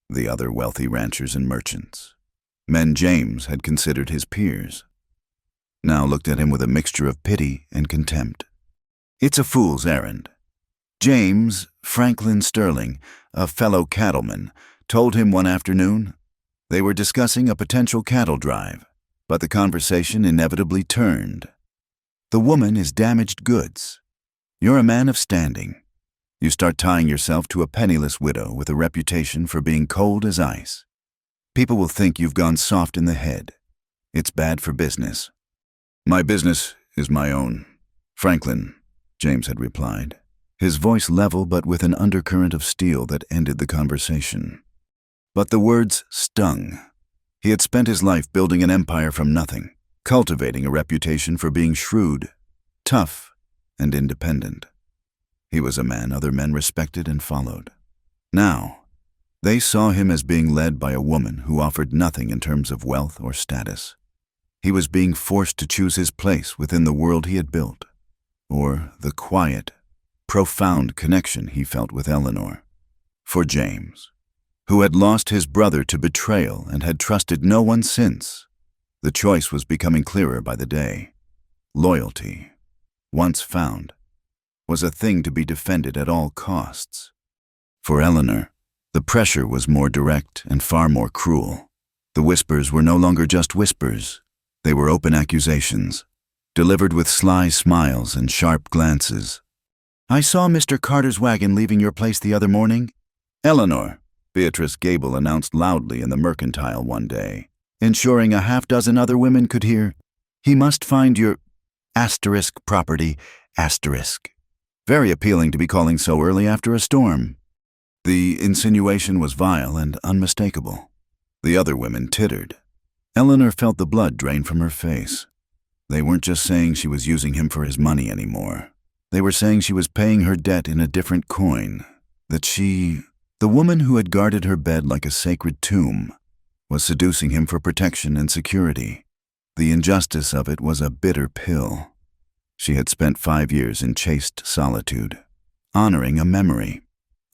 The other wealthy ranchers and merchants, men James had considered his peers, now looked at him with a mixture of pity and contempt. It's a fool's errand. James Franklin Sterling, a fellow cattleman, told him one afternoon. They were discussing a potential cattle drive, but the conversation inevitably turned. The woman is damaged goods. You're a man of standing. You start tying yourself to a penniless widow with a reputation for being cold as ice. People will think you've gone soft in the head. It's bad for business. My business is my own, Franklin, James had replied, his voice level but with an undercurrent of steel that ended the conversation. But the words stung. He had spent his life building an empire from nothing, cultivating a reputation for being shrewd, tough, and independent. He was a man other men respected and followed. Now, they saw him as being led by a woman who offered nothing in terms of wealth or status. He was being forced to choose his place within the world he had built, or the quiet, profound connection he felt with Eleanor. For James, who had lost his brother to betrayal and had trusted no one since, the choice was becoming clearer by the day. Loyalty, once found, was a thing to be defended at all costs. For Eleanor, the pressure was more direct and far more cruel. The whispers were no longer just whispers. They were open accusations, delivered with sly smiles and sharp glances. I saw Mr. Carter's wagon leaving your place the other morning. Eleanor, Beatrice Gable announced loudly in the Mercantile one day, ensuring a half-dozen other women could hear, he must find your property, Very appealing to be calling so early after a storm. The insinuation was vile and unmistakable. The other women tittered. Eleanor felt the blood drain from her face. They weren't just saying she was using him for his money anymore. They were saying she was paying her debt in a different coin, that she, the woman who had guarded her bed like a sacred tomb, was seducing him for protection and security. The injustice of it was a bitter pill. She had spent 5 years in chaste solitude, honoring a memory,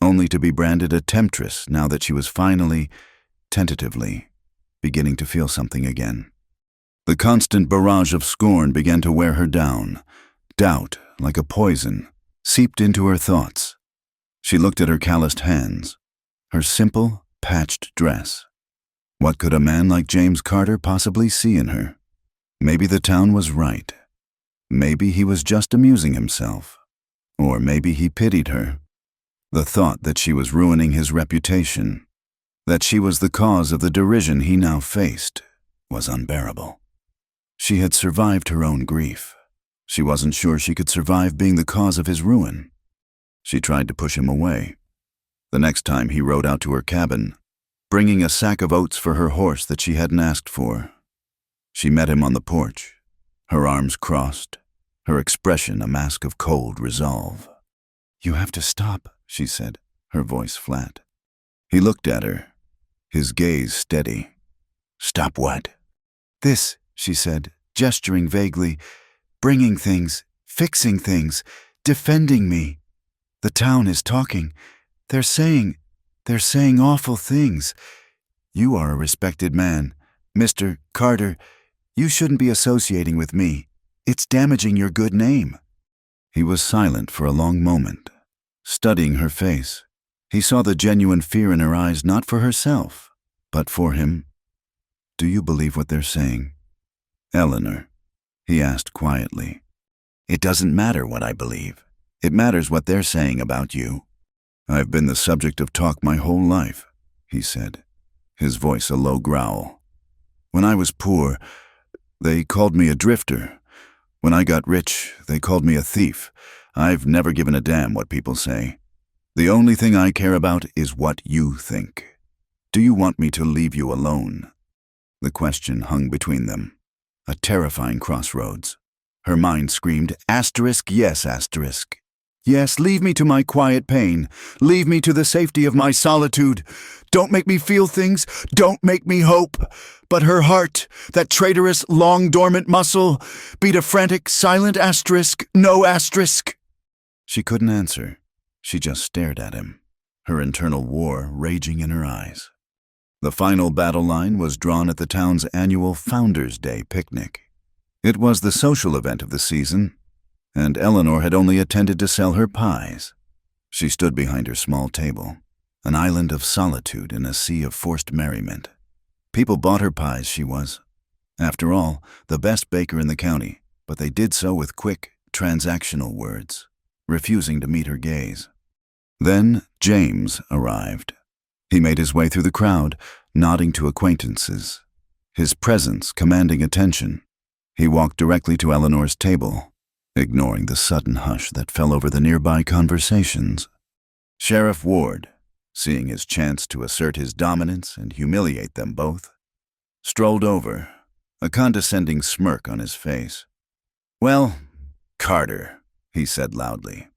only to be branded a temptress now that she was finally, tentatively, beginning to feel something again. The constant barrage of scorn began to wear her down. Doubt, like a poison, seeped into her thoughts. She looked at her calloused hands, her simple, patched dress. What could a man like James Carter possibly see in her? Maybe the town was right. Maybe he was just amusing himself. Or maybe he pitied her. The thought that she was ruining his reputation, that she was the cause of the derision he now faced, was unbearable. She had survived her own grief. She wasn't sure she could survive being the cause of his ruin. She tried to push him away. The next time he rode out to her cabin, bringing a sack of oats for her horse that she hadn't asked for. She met him on the porch, her arms crossed, her expression a mask of cold resolve. You have to stop, she said, her voice flat. He looked at her, his gaze steady. "Stop what?" "This," she said, gesturing vaguely. "Bringing things, fixing things, defending me. The town is talking. They're saying awful things. You are a respected man. Mr. Carter, you shouldn't be associating with me. It's damaging your good name." He was silent for a long moment, studying her face. He saw the genuine fear in her eyes, not for herself, but for him. "Do you believe what they're saying?" "Eleanor," he asked quietly. "It doesn't matter what I believe. It matters what they're saying about you." "I've been the subject of talk my whole life," he said, his voice a low growl. "When I was poor, they called me a drifter. When I got rich, they called me a thief. I've never given a damn what people say. The only thing I care about is what you think. Do you want me to leave you alone?" The question hung between them, a terrifying crossroads. Her mind screamed, asterisk, yes, asterisk. Yes, leave me to my quiet pain. Leave me to the safety of my solitude. Don't make me feel things. Don't make me hope. But her heart, that traitorous, long-dormant muscle, beat a frantic, silent asterisk, no asterisk. She couldn't answer. She just stared at him, her internal war raging in her eyes. The final battle line was drawn at the town's annual Founders' Day picnic. It was the social event of the season, and Eleanor had only attended to sell her pies. She stood behind her small table, an island of solitude in a sea of forced merriment. People bought her pies, she was. After all, the best baker in the county, but they did so with quick, transactional words, refusing to meet her gaze. Then James arrived. He made his way through the crowd, nodding to acquaintances, his presence commanding attention. He walked directly to Eleanor's table, ignoring the sudden hush that fell over the nearby conversations. Sheriff Ward, seeing his chance to assert his dominance and humiliate them both, strolled over, a condescending smirk on his face. "Well, Carter," he said loudly,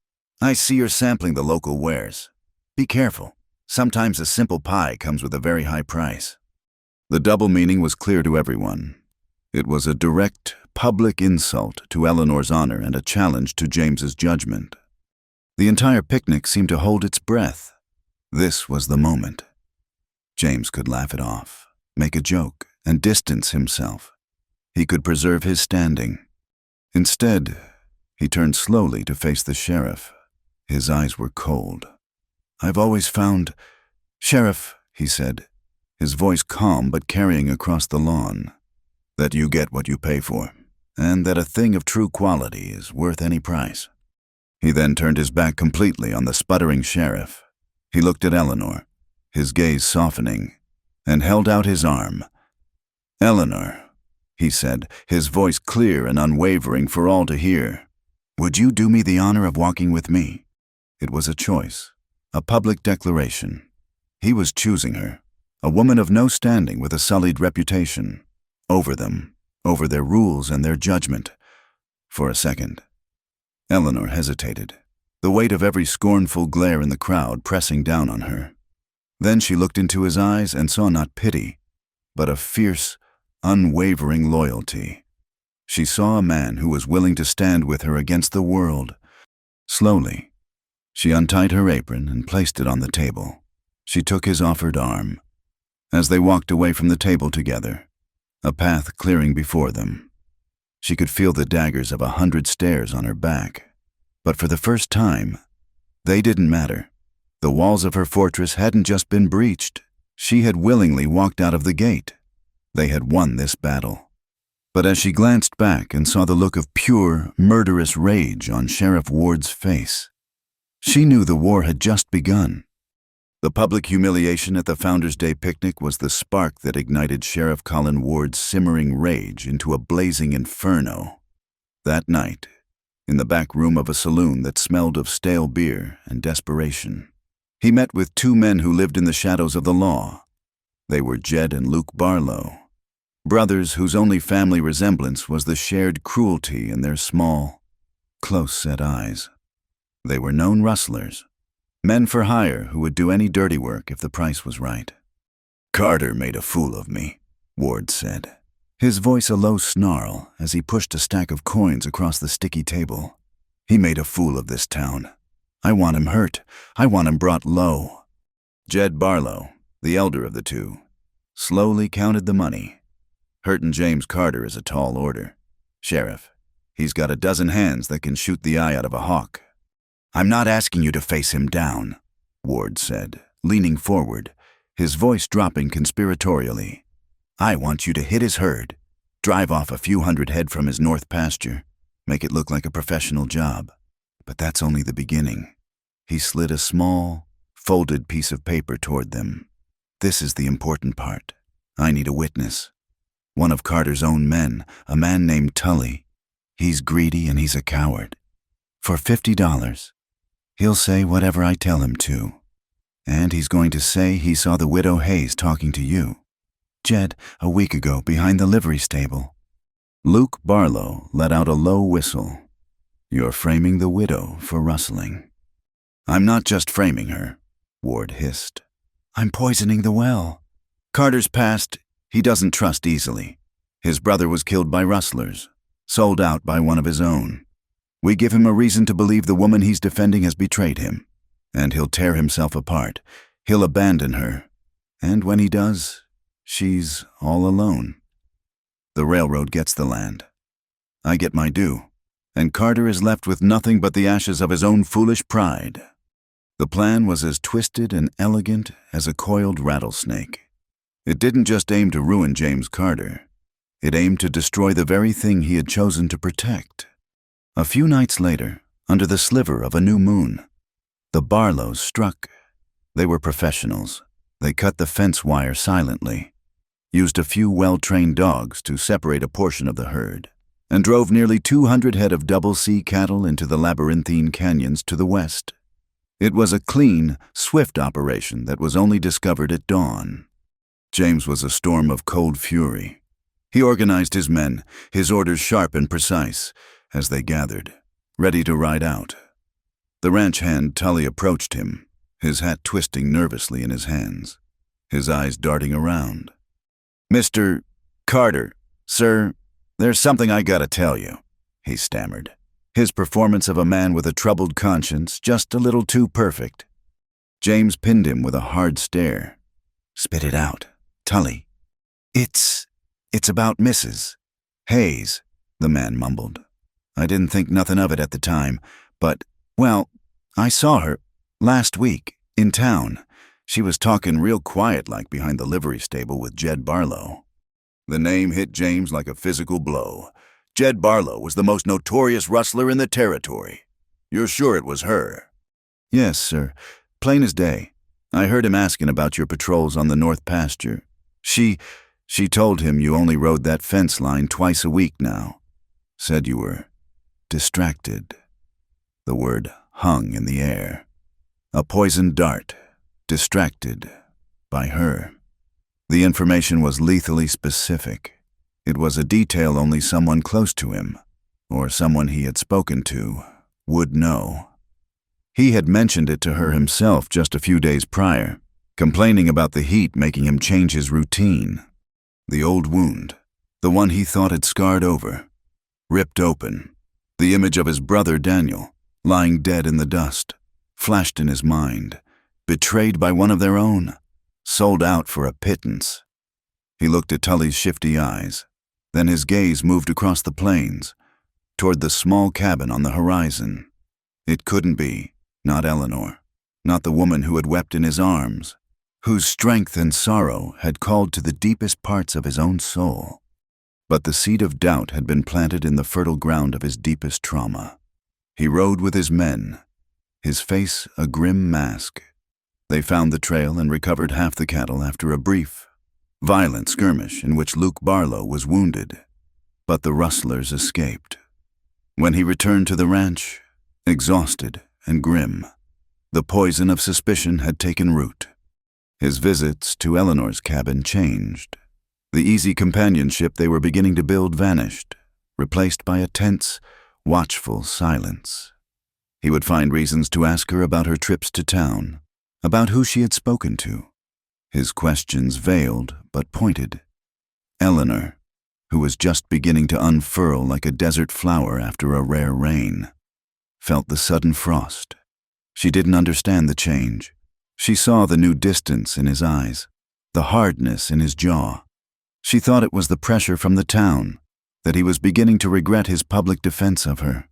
"I see you're sampling the local wares. Be careful. Sometimes a simple pie comes with a very high price." The double meaning was clear to everyone. It was a direct, public insult to Eleanor's honor and a challenge to James's judgment. The entire picnic seemed to hold its breath. This was the moment. James could laugh it off, make a joke, and distance himself. He could preserve his standing. Instead, he turned slowly to face the sheriff. His eyes were cold. "I've always found—" "Sheriff," he said, his voice calm but carrying across the lawn, "that you get what you pay for, and that a thing of true quality is worth any price." He then turned his back completely on the sputtering sheriff. He looked at Eleanor, his gaze softening, and held out his arm. "Eleanor," he said, his voice clear and unwavering for all to hear, "would you do me the honor of walking with me?" It was a choice, a public declaration. He was choosing her, a woman of no standing with a sullied reputation, over them, over their rules and their judgment. For a second, Eleanor hesitated, the weight of every scornful glare in the crowd pressing down on her. Then she looked into his eyes and saw not pity, but a fierce, unwavering loyalty. She saw a man who was willing to stand with her against the world. Slowly, she untied her apron and placed it on the table. She took his offered arm. As they walked away from the table together, a path clearing before them, she could feel the daggers of 100 stares on her back. But for the first time, they didn't matter. The walls of her fortress hadn't just been breached. She had willingly walked out of the gate. They had won this battle. But as she glanced back and saw the look of pure, murderous rage on Sheriff Ward's face, she knew the war had just begun. The public humiliation at the Founders' Day picnic was the spark that ignited Sheriff Colin Ward's simmering rage into a blazing inferno. That night, in the back room of a saloon that smelled of stale beer and desperation, he met with two men who lived in the shadows of the law. They were Jed and Luke Barlow, brothers whose only family resemblance was the shared cruelty in their small, close-set eyes. They were known rustlers, Men for hire who would do any dirty work if the price was right. "Carter made a fool of me," Ward said, his voice a low snarl as he pushed a stack of coins across the sticky table. "He made a fool of this town. I want him hurt. I want him brought low." Jed Barlow, the elder of the two, slowly counted the money. "Hurtin' James Carter is a tall order. Sheriff, he's got a dozen hands that can shoot the eye out of a hawk." "I'm not asking you to face him down," Ward said, leaning forward, his voice dropping conspiratorially. "I want you to hit his herd, drive off a few hundred head from his north pasture, make it look like a professional job. But that's only the beginning." He slid a small, folded piece of paper toward them. "This is the important part. I need a witness. One of Carter's own men, a man named Tully. He's greedy and he's a coward. For $50, he'll say whatever I tell him to. And he's going to say he saw the widow Hayes talking to you, Jed, a week ago behind the livery stable." Luke Barlow let out a low whistle. "You're framing the widow for rustling." "I'm not just framing her," Ward hissed. "I'm poisoning the well. Carter's past, he doesn't trust easily. His brother was killed by rustlers, sold out by one of his own. We give him a reason to believe the woman he's defending has betrayed him, and he'll tear himself apart. He'll abandon her. And when he does, she's all alone. The railroad gets the land. I get my due, and Carter is left with nothing but the ashes of his own foolish pride." The plan was as twisted and elegant as a coiled rattlesnake. It didn't just aim to ruin James Carter. It aimed to destroy the very thing he had chosen to protect. A few nights later, under the sliver of a new moon, the Barlows struck. They were professionals. They cut the fence wire silently, used a few well-trained dogs to separate a portion of the herd, and drove nearly 200 head of double C cattle into the labyrinthine canyons to the west. It was a clean, swift operation that was only discovered at dawn. James was a storm of cold fury. He organized his men, his orders sharp and precise, as they gathered, ready to ride out. The ranch hand Tully approached him, his hat twisting nervously in his hands, his eyes darting around. "Mr. Carter, sir, there's something I gotta tell you," he stammered, his performance of a man with a troubled conscience just a little too perfect. James pinned him with a hard stare. "Spit it out, Tully." It's about Mrs. Hayes," the man mumbled. "I didn't think nothing of it at the time, but, well, I saw her last week in town. She was talking real quiet-like behind the livery stable with Jed Barlow." The name hit James like a physical blow. Jed Barlow was the most notorious rustler in the territory. "You're sure it was her?" "Yes, sir. Plain as day. I heard him asking about your patrols on the north pasture. She told him you only rode that fence line twice a week now. Said you were distracted." The word hung in the air. A poisoned dart, distracted by her. The information was lethally specific. It was a detail only someone close to him, or someone he had spoken to, would know. He had mentioned it to her himself just a few days prior, complaining about the heat making him change his routine. The old wound, the one he thought had scarred over, ripped open. The image of his brother Daniel, lying dead in the dust, flashed in his mind, betrayed by one of their own, sold out for a pittance. He looked at Tully's shifty eyes. Then his gaze moved across the plains, toward the small cabin on the horizon. It couldn't be, not Eleanor, not the woman who had wept in his arms, whose strength and sorrow had called to the deepest parts of his own soul. But the seed of doubt had been planted in the fertile ground of his deepest trauma. He rode with his men, his face a grim mask. They found the trail and recovered half the cattle after a brief, violent skirmish in which Luke Barlow was wounded, but the rustlers escaped. When he returned to the ranch, exhausted and grim, the poison of suspicion had taken root. His visits to Eleanor's cabin changed. The easy companionship they were beginning to build vanished, replaced by a tense, watchful silence. He would find reasons to ask her about her trips to town, about who she had spoken to. His questions veiled but pointed. Eleanor, who was just beginning to unfurl like a desert flower after a rare rain, felt the sudden frost. She didn't understand the change. She saw the new distance in his eyes, the hardness in his jaw. She thought it was the pressure from the town, that he was beginning to regret his public defense of her.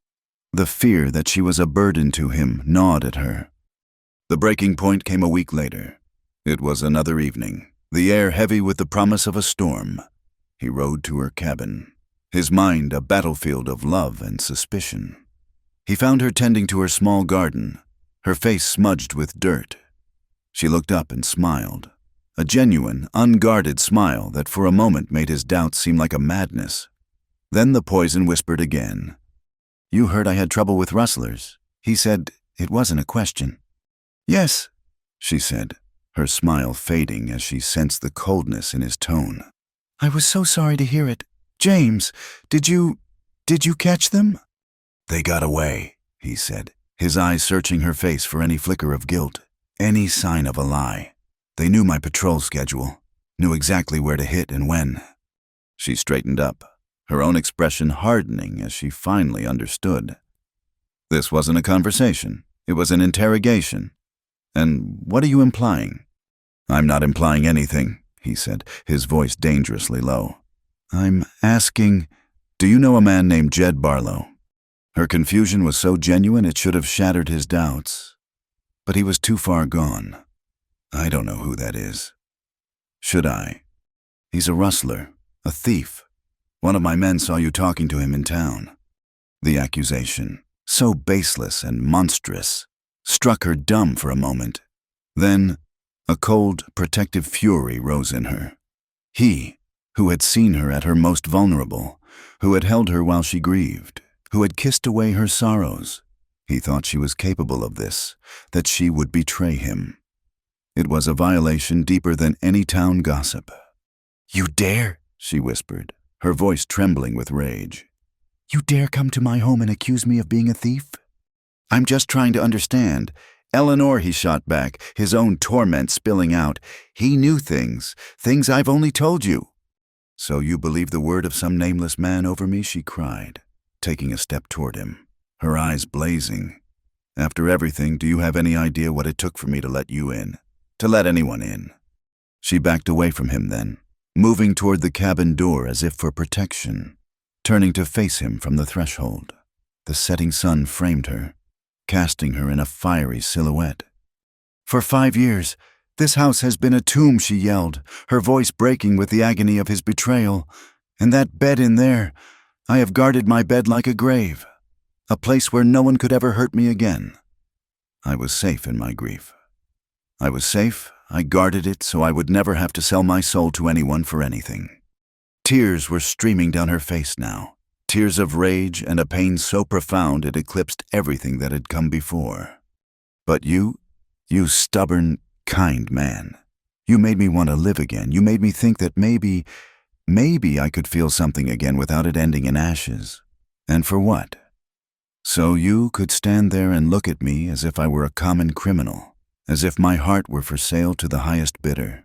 The fear that she was a burden to him gnawed at her. The breaking point came a week later. It was another evening, the air heavy with the promise of a storm. He rode to her cabin, his mind a battlefield of love and suspicion. He found her tending to her small garden, her face smudged with dirt. She looked up and smiled, a genuine, unguarded smile that for a moment made his doubts seem like a madness. Then the poison whispered again. "You heard I had trouble with rustlers." He said it wasn't a question. "Yes," she said, her smile fading as she sensed the coldness in his tone. "I was so sorry to hear it. James, did you catch them?" "They got away," he said, his eyes searching her face for any flicker of guilt, any sign of a lie. "They knew my patrol schedule, knew exactly where to hit and when." She straightened up, her own expression hardening as she finally understood. This wasn't a conversation. It was an interrogation. "And what are you implying?" "I'm not implying anything," he said, his voice dangerously low. "I'm asking, do you know a man named Jed Barlow?" Her confusion was so genuine it should have shattered his doubts. But he was too far gone. "I don't know who that is." "Should I?" "He's a rustler, a thief. One of my men saw you talking to him in town." The accusation, so baseless and monstrous, struck her dumb for a moment. Then, a cold, protective fury rose in her. He, who had seen her at her most vulnerable, who had held her while she grieved, who had kissed away her sorrows, he thought she was capable of this, that she would betray him. It was a violation deeper than any town gossip. "You dare," she whispered, her voice trembling with rage. "You dare come to my home and accuse me of being a thief?" "I'm just trying to understand." "Eleanor," he shot back, his own torment spilling out. "He knew things I've only told you." "So you believe the word of some nameless man over me?" she cried, taking a step toward him, her eyes blazing. "After everything, do you have any idea what it took for me to let you in? To let anyone in?" She backed away from him then, moving toward the cabin door as if for protection, turning to face him from the threshold. The setting sun framed her, casting her in a fiery silhouette. "For 5 years, this house has been a tomb," she yelled, her voice breaking with the agony of his betrayal. "And that bed in there, I have guarded my bed like a grave, a place where no one could ever hurt me again. I was safe in my grief. I was safe, I guarded it so I would never have to sell my soul to anyone for anything." Tears were streaming down her face now, tears of rage and a pain so profound it eclipsed everything that had come before. "But you stubborn, kind man, you made me want to live again. You made me think that maybe I could feel something again without it ending in ashes. And for what? So you could stand there and look at me as if I were a common criminal, as if my heart were for sale to the highest bidder."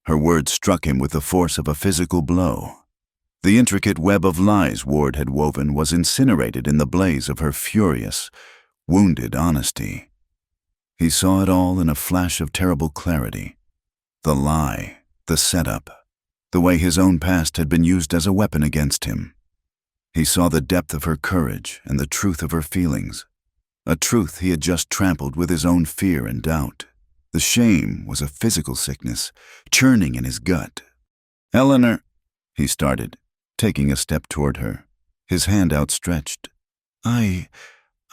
Her words struck him with the force of a physical blow. The intricate web of lies Ward had woven was incinerated in the blaze of her furious, wounded honesty. He saw it all in a flash of terrible clarity. The lie, the setup, the way his own past had been used as a weapon against him. He saw the depth of her courage and the truth of her feelings, a truth he had just trampled with his own fear and doubt. The shame was a physical sickness, churning in his gut. "Eleanor," he started, taking a step toward her, his hand outstretched. I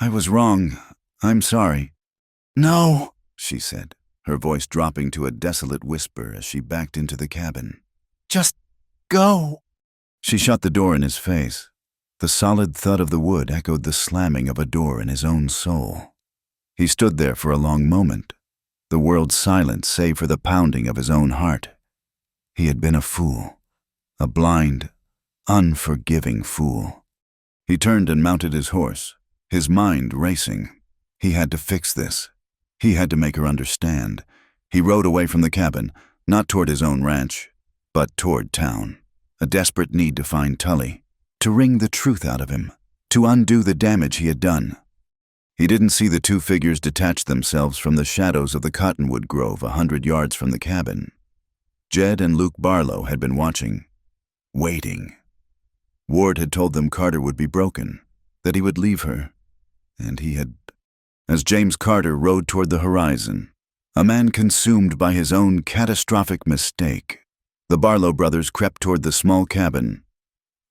was wrong. I'm sorry." "No," she said, her voice dropping to a desolate whisper as she backed into the cabin. "Just go." She shut the door in his face. The solid thud of the wood echoed the slamming of a door in his own soul. He stood there for a long moment, the world silent save for the pounding of his own heart. He had been a fool, a blind, unforgiving fool. He turned and mounted his horse, his mind racing. He had to fix this. He had to make her understand. He rode away from the cabin, not toward his own ranch, but toward town. A desperate need to find Tully, to wring the truth out of him, to undo the damage he had done. He didn't see the two figures detach themselves from the shadows of the cottonwood grove 100 yards from the cabin. Jed and Luke Barlow had been watching, waiting. Ward had told them Carter would be broken, that he would leave her, and he had... As James Carter rode toward the horizon, a man consumed by his own catastrophic mistake, the Barlow brothers crept toward the small cabin.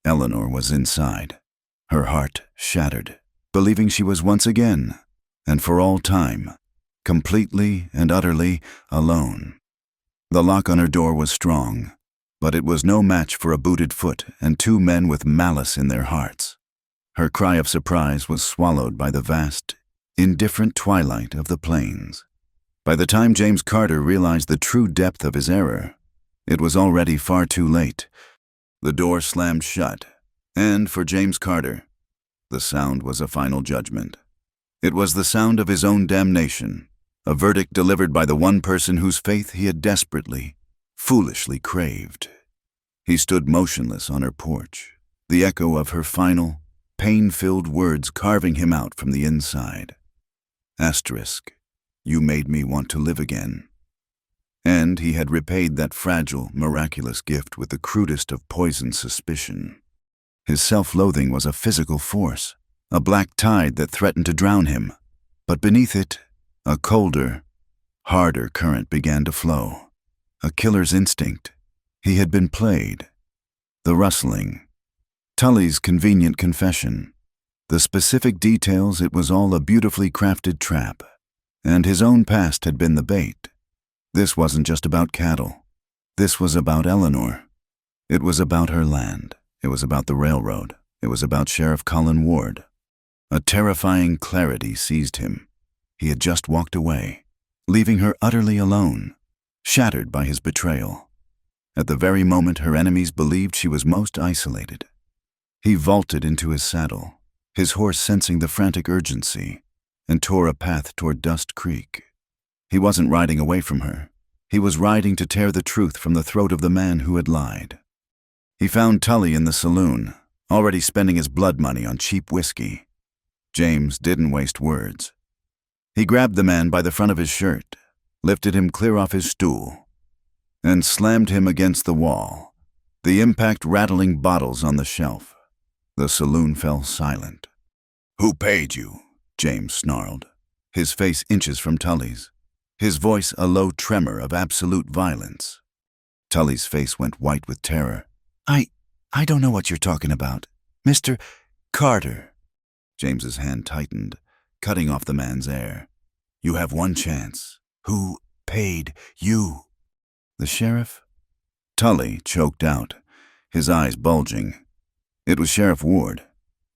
Eleanor was inside, her heart shattered, believing she was once again, and for all time, completely and utterly alone. The lock on her door was strong, but it was no match for a booted foot and two men with malice in their hearts. Her cry of surprise was swallowed by the vast, indifferent twilight of the plains. By the time James Carter realized the true depth of his error, it was already far too late. The door slammed shut, and for James Carter, the sound was a final judgment. It was the sound of his own damnation, a verdict delivered by the one person whose faith he had desperately, foolishly craved. He stood motionless on her porch, the echo of her final, pain-filled words carving him out from the inside. Asterisk, you made me want to live again. And he had repaid that fragile, miraculous gift with the crudest of poisoned suspicion. His self-loathing was a physical force, a black tide that threatened to drown him, but beneath it, a colder, harder current began to flow. A killer's instinct. He had been played. The rustling. Tully's convenient confession. The specific details, it was all a beautifully crafted trap. And his own past had been the bait. This wasn't just about cattle. This was about Eleanor. It was about her land. It was about the railroad. It was about Sheriff Colin Ward. A terrifying clarity seized him. He had just walked away, leaving her utterly alone, shattered by his betrayal. At the very moment her enemies believed she was most isolated. He vaulted into his saddle, his horse sensing the frantic urgency, and tore a path toward Dust Creek. He wasn't riding away from her. He was riding to tear the truth from the throat of the man who had lied. He found Tully in the saloon, already spending his blood money on cheap whiskey. James didn't waste words. He grabbed the man by the front of his shirt, lifted him clear off his stool, and slammed him against the wall, the impact rattling bottles on the shelf. The saloon fell silent. "Who paid you?" James snarled, his face inches from Tully's, his voice a low tremor of absolute violence. Tully's face went white with terror. I don't know what you're talking about. Mr. Carter." James's hand tightened, cutting off the man's air. "You have one chance. Who paid you?" "The sheriff?" Tully choked out, his eyes bulging. "It was Sheriff Ward.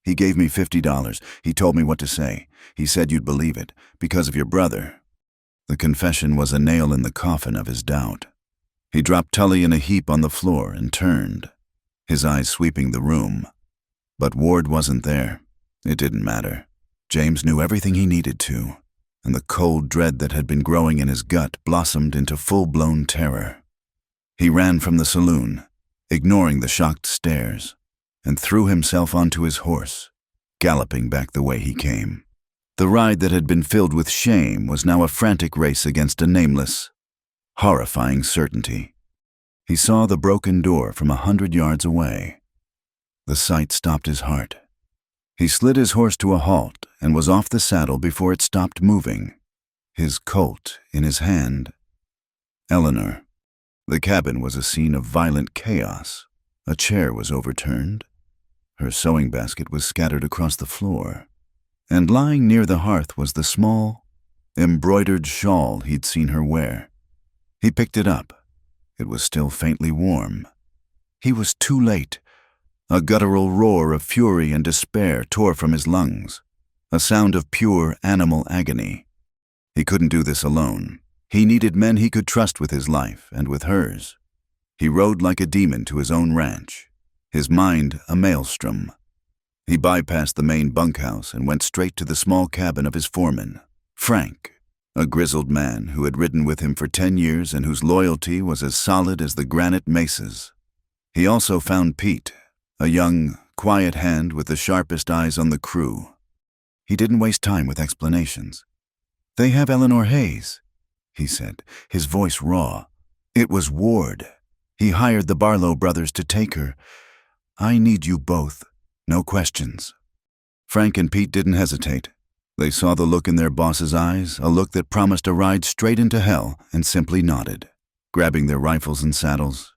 He gave me $50. He told me what to say. He said you'd believe it, because of your brother." The confession was a nail in the coffin of his doubt. He dropped Tully in a heap on the floor and turned, his eyes sweeping the room. But Ward wasn't there. It didn't matter. James knew everything he needed to, and the cold dread that had been growing in his gut blossomed into full-blown terror. He ran from the saloon, ignoring the shocked stares, and threw himself onto his horse, galloping back the way he came. The ride that had been filled with shame was now a frantic race against a nameless, horrifying certainty. He saw the broken door from 100 yards away. The sight stopped his heart. He slid his horse to a halt and was off the saddle before it stopped moving, his Colt in his hand. Eleanor. The cabin was a scene of violent chaos. A chair was overturned. Her sewing basket was scattered across the floor. And lying near the hearth was the small, embroidered shawl he'd seen her wear. He picked it up. It was still faintly warm. He was too late. A guttural roar of fury and despair tore from his lungs, a sound of pure animal agony. He couldn't do this alone. He needed men he could trust with his life and with hers. He rode like a demon to his own ranch, his mind a maelstrom. He bypassed the main bunkhouse and went straight to the small cabin of his foreman, Frank, a grizzled man who had ridden with him for 10 years and whose loyalty was as solid as the granite mesas. He also found Pete, a young, quiet hand with the sharpest eyes on the crew. He didn't waste time with explanations. "They have Eleanor Hayes," he said, his voice raw. "It was Ward. He hired the Barlow brothers to take her. I need you both. No questions." Frank and Pete didn't hesitate. They saw the look in their boss's eyes, a look that promised a ride straight into hell, and simply nodded, grabbing their rifles and saddles.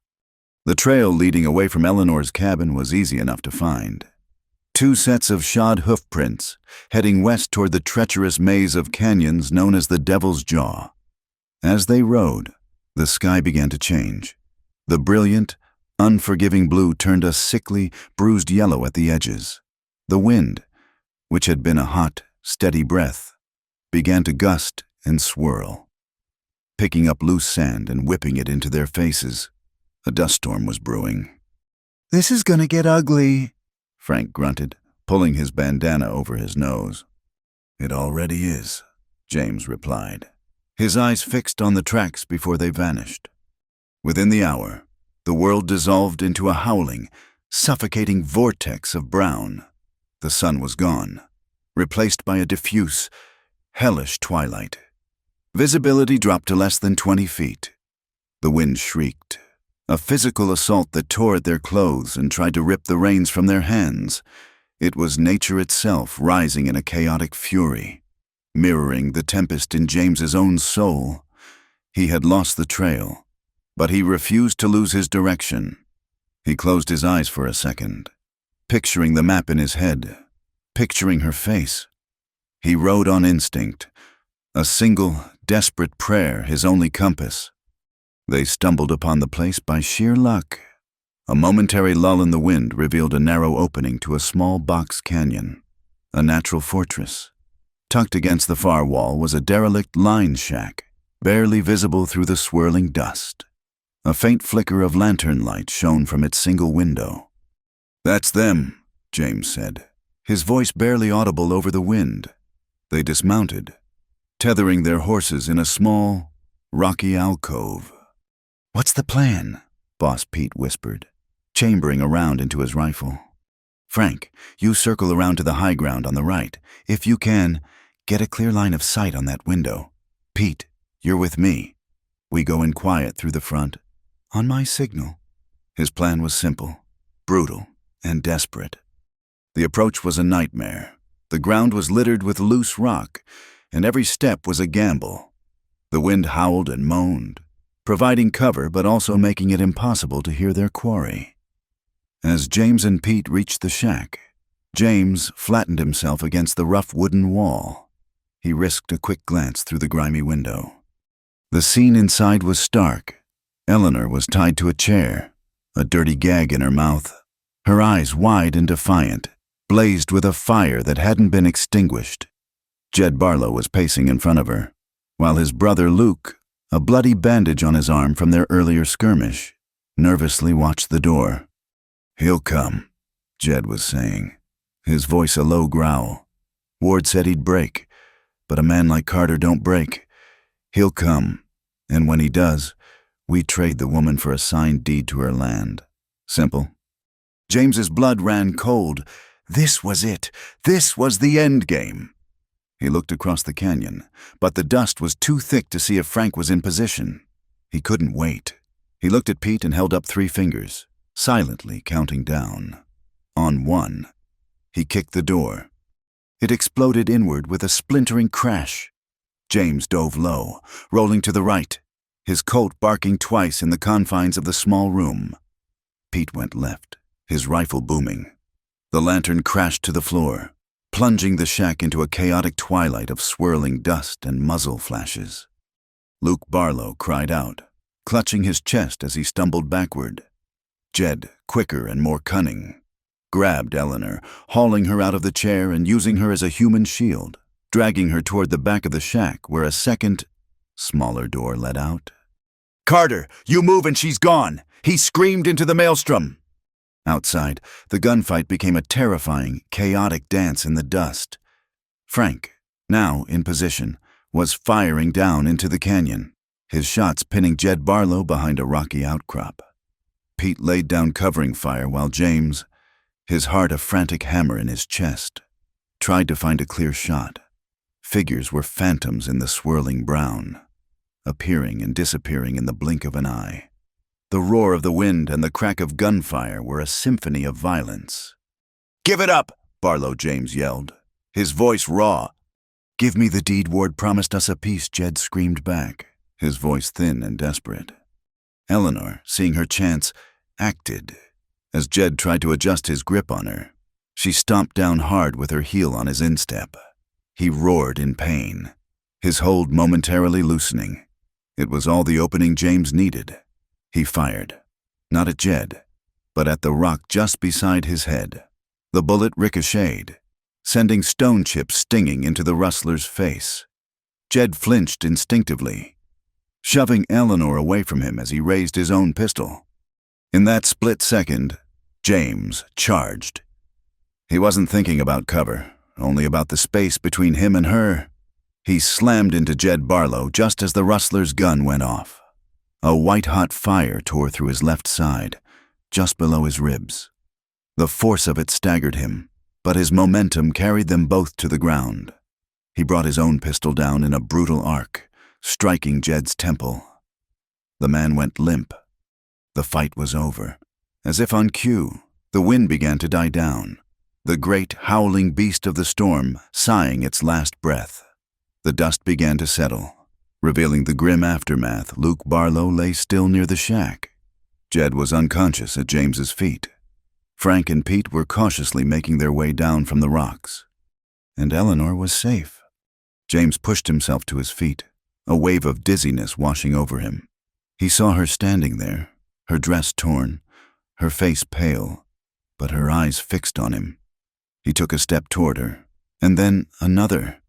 The trail leading away from Eleanor's cabin was easy enough to find. 2 sets of shod hoof prints, heading west toward the treacherous maze of canyons known as the Devil's Jaw. As they rode, the sky began to change. The brilliant, unforgiving blue turned a sickly, bruised yellow at the edges. The wind, which had been a hot, steady breath, began to gust and swirl, picking up loose sand and whipping it into their faces. A dust storm was brewing. "This is gonna get ugly," Frank grunted, pulling his bandana over his nose. "It already is," James replied, his eyes fixed on the tracks before they vanished. Within the hour, the world dissolved into a howling, suffocating vortex of brown. The sun was gone, replaced by a diffuse, hellish twilight. Visibility dropped to less than 20 feet. The wind shrieked, a physical assault that tore at their clothes and tried to rip the reins from their hands. It was nature itself rising in a chaotic fury, mirroring the tempest in James's own soul. He had lost the trail, but he refused to lose his direction. He closed his eyes for a second, picturing the map in his head, picturing her face. He rode on instinct, a single, desperate prayer his only compass. They stumbled upon the place by sheer luck. A momentary lull in the wind revealed a narrow opening to a small box canyon, a natural fortress. Tucked against the far wall was a derelict line shack, barely visible through the swirling dust. A faint flicker of lantern light shone from its single window. "That's them," James said, his voice barely audible over the wind. They dismounted, tethering their horses in a small, rocky alcove. "What's the plan?" Boss Pete whispered, chambering around into his rifle. "Frank, you circle around to the high ground on the right. If you can, get a clear line of sight on that window. Pete, you're with me. We go in quiet through the front, on my signal." His plan was simple, brutal, and desperate. The approach was a nightmare. The ground was littered with loose rock, and every step was a gamble. The wind howled and moaned, providing cover but also making it impossible to hear their quarry. As James and Pete reached the shack, James flattened himself against the rough wooden wall. He risked a quick glance through the grimy window. The scene inside was stark. Eleanor was tied to a chair, a dirty gag in her mouth. Her eyes, wide and defiant, blazed with a fire that hadn't been extinguished. Jed Barlow was pacing in front of her, while his brother Luke, a bloody bandage on his arm from their earlier skirmish, nervously watched the door. "He'll come," Jed was saying, his voice a low growl. "Ward said he'd break, but a man like Carter don't break. He'll come, and when he does, we trade the woman for a signed deed to her land. Simple." James's blood ran cold. This was it. This was the end game. He looked across the canyon, but the dust was too thick to see if Frank was in position. He couldn't wait. He looked at Pete and held up 3 fingers, silently counting down. On 1, he kicked the door. It exploded inward with a splintering crash. James dove low, rolling to the right, his colt barking twice in the confines of the small room. Pete went left, his rifle booming. The lantern crashed to the floor, plunging the shack into a chaotic twilight of swirling dust and muzzle flashes. Luke Barlow cried out, clutching his chest as he stumbled backward. Jed, quicker and more cunning, grabbed Eleanor, hauling her out of the chair and using her as a human shield, dragging her toward the back of the shack where a second, smaller door led out. "Carter, you move and she's gone!" he screamed into the maelstrom. Outside, the gunfight became a terrifying, chaotic dance in the dust. Frank, now in position, was firing down into the canyon, his shots pinning Jed Barlow behind a rocky outcrop. Pete laid down covering fire while James, his heart a frantic hammer in his chest, tried to find a clear shot. Figures were phantoms in the swirling brown, appearing and disappearing in the blink of an eye. The roar of the wind and the crack of gunfire were a symphony of violence. "Give it up!" Barlow James yelled, his voice raw. "Give me the deed Ward promised us a peace," Jed screamed back, his voice thin and desperate. Eleanor, seeing her chance, acted. As Jed tried to adjust his grip on her, she stomped down hard with her heel on his instep. He roared in pain, his hold momentarily loosening. It was all the opening James needed. He fired, not at Jed, but at the rock just beside his head. The bullet ricocheted, sending stone chips stinging into the rustler's face. Jed flinched instinctively, shoving Eleanor away from him as he raised his own pistol. In that split second, James charged. He wasn't thinking about cover, only about the space between him and her. He slammed into Jed Barlow just as the rustler's gun went off. A white-hot fire tore through his left side, just below his ribs. The force of it staggered him, but his momentum carried them both to the ground. He brought his own pistol down in a brutal arc, striking Jed's temple. The man went limp. The fight was over. As if on cue, the wind began to die down, the great howling beast of the storm sighing its last breath. The dust began to settle, revealing the grim aftermath. Luke Barlow lay still near the shack. Jed was unconscious at James's feet. Frank and Pete were cautiously making their way down from the rocks. And Eleanor was safe. James pushed himself to his feet, a wave of dizziness washing over him. He saw her standing there, her dress torn, her face pale, but her eyes fixed on him. He took a step toward her, and then another.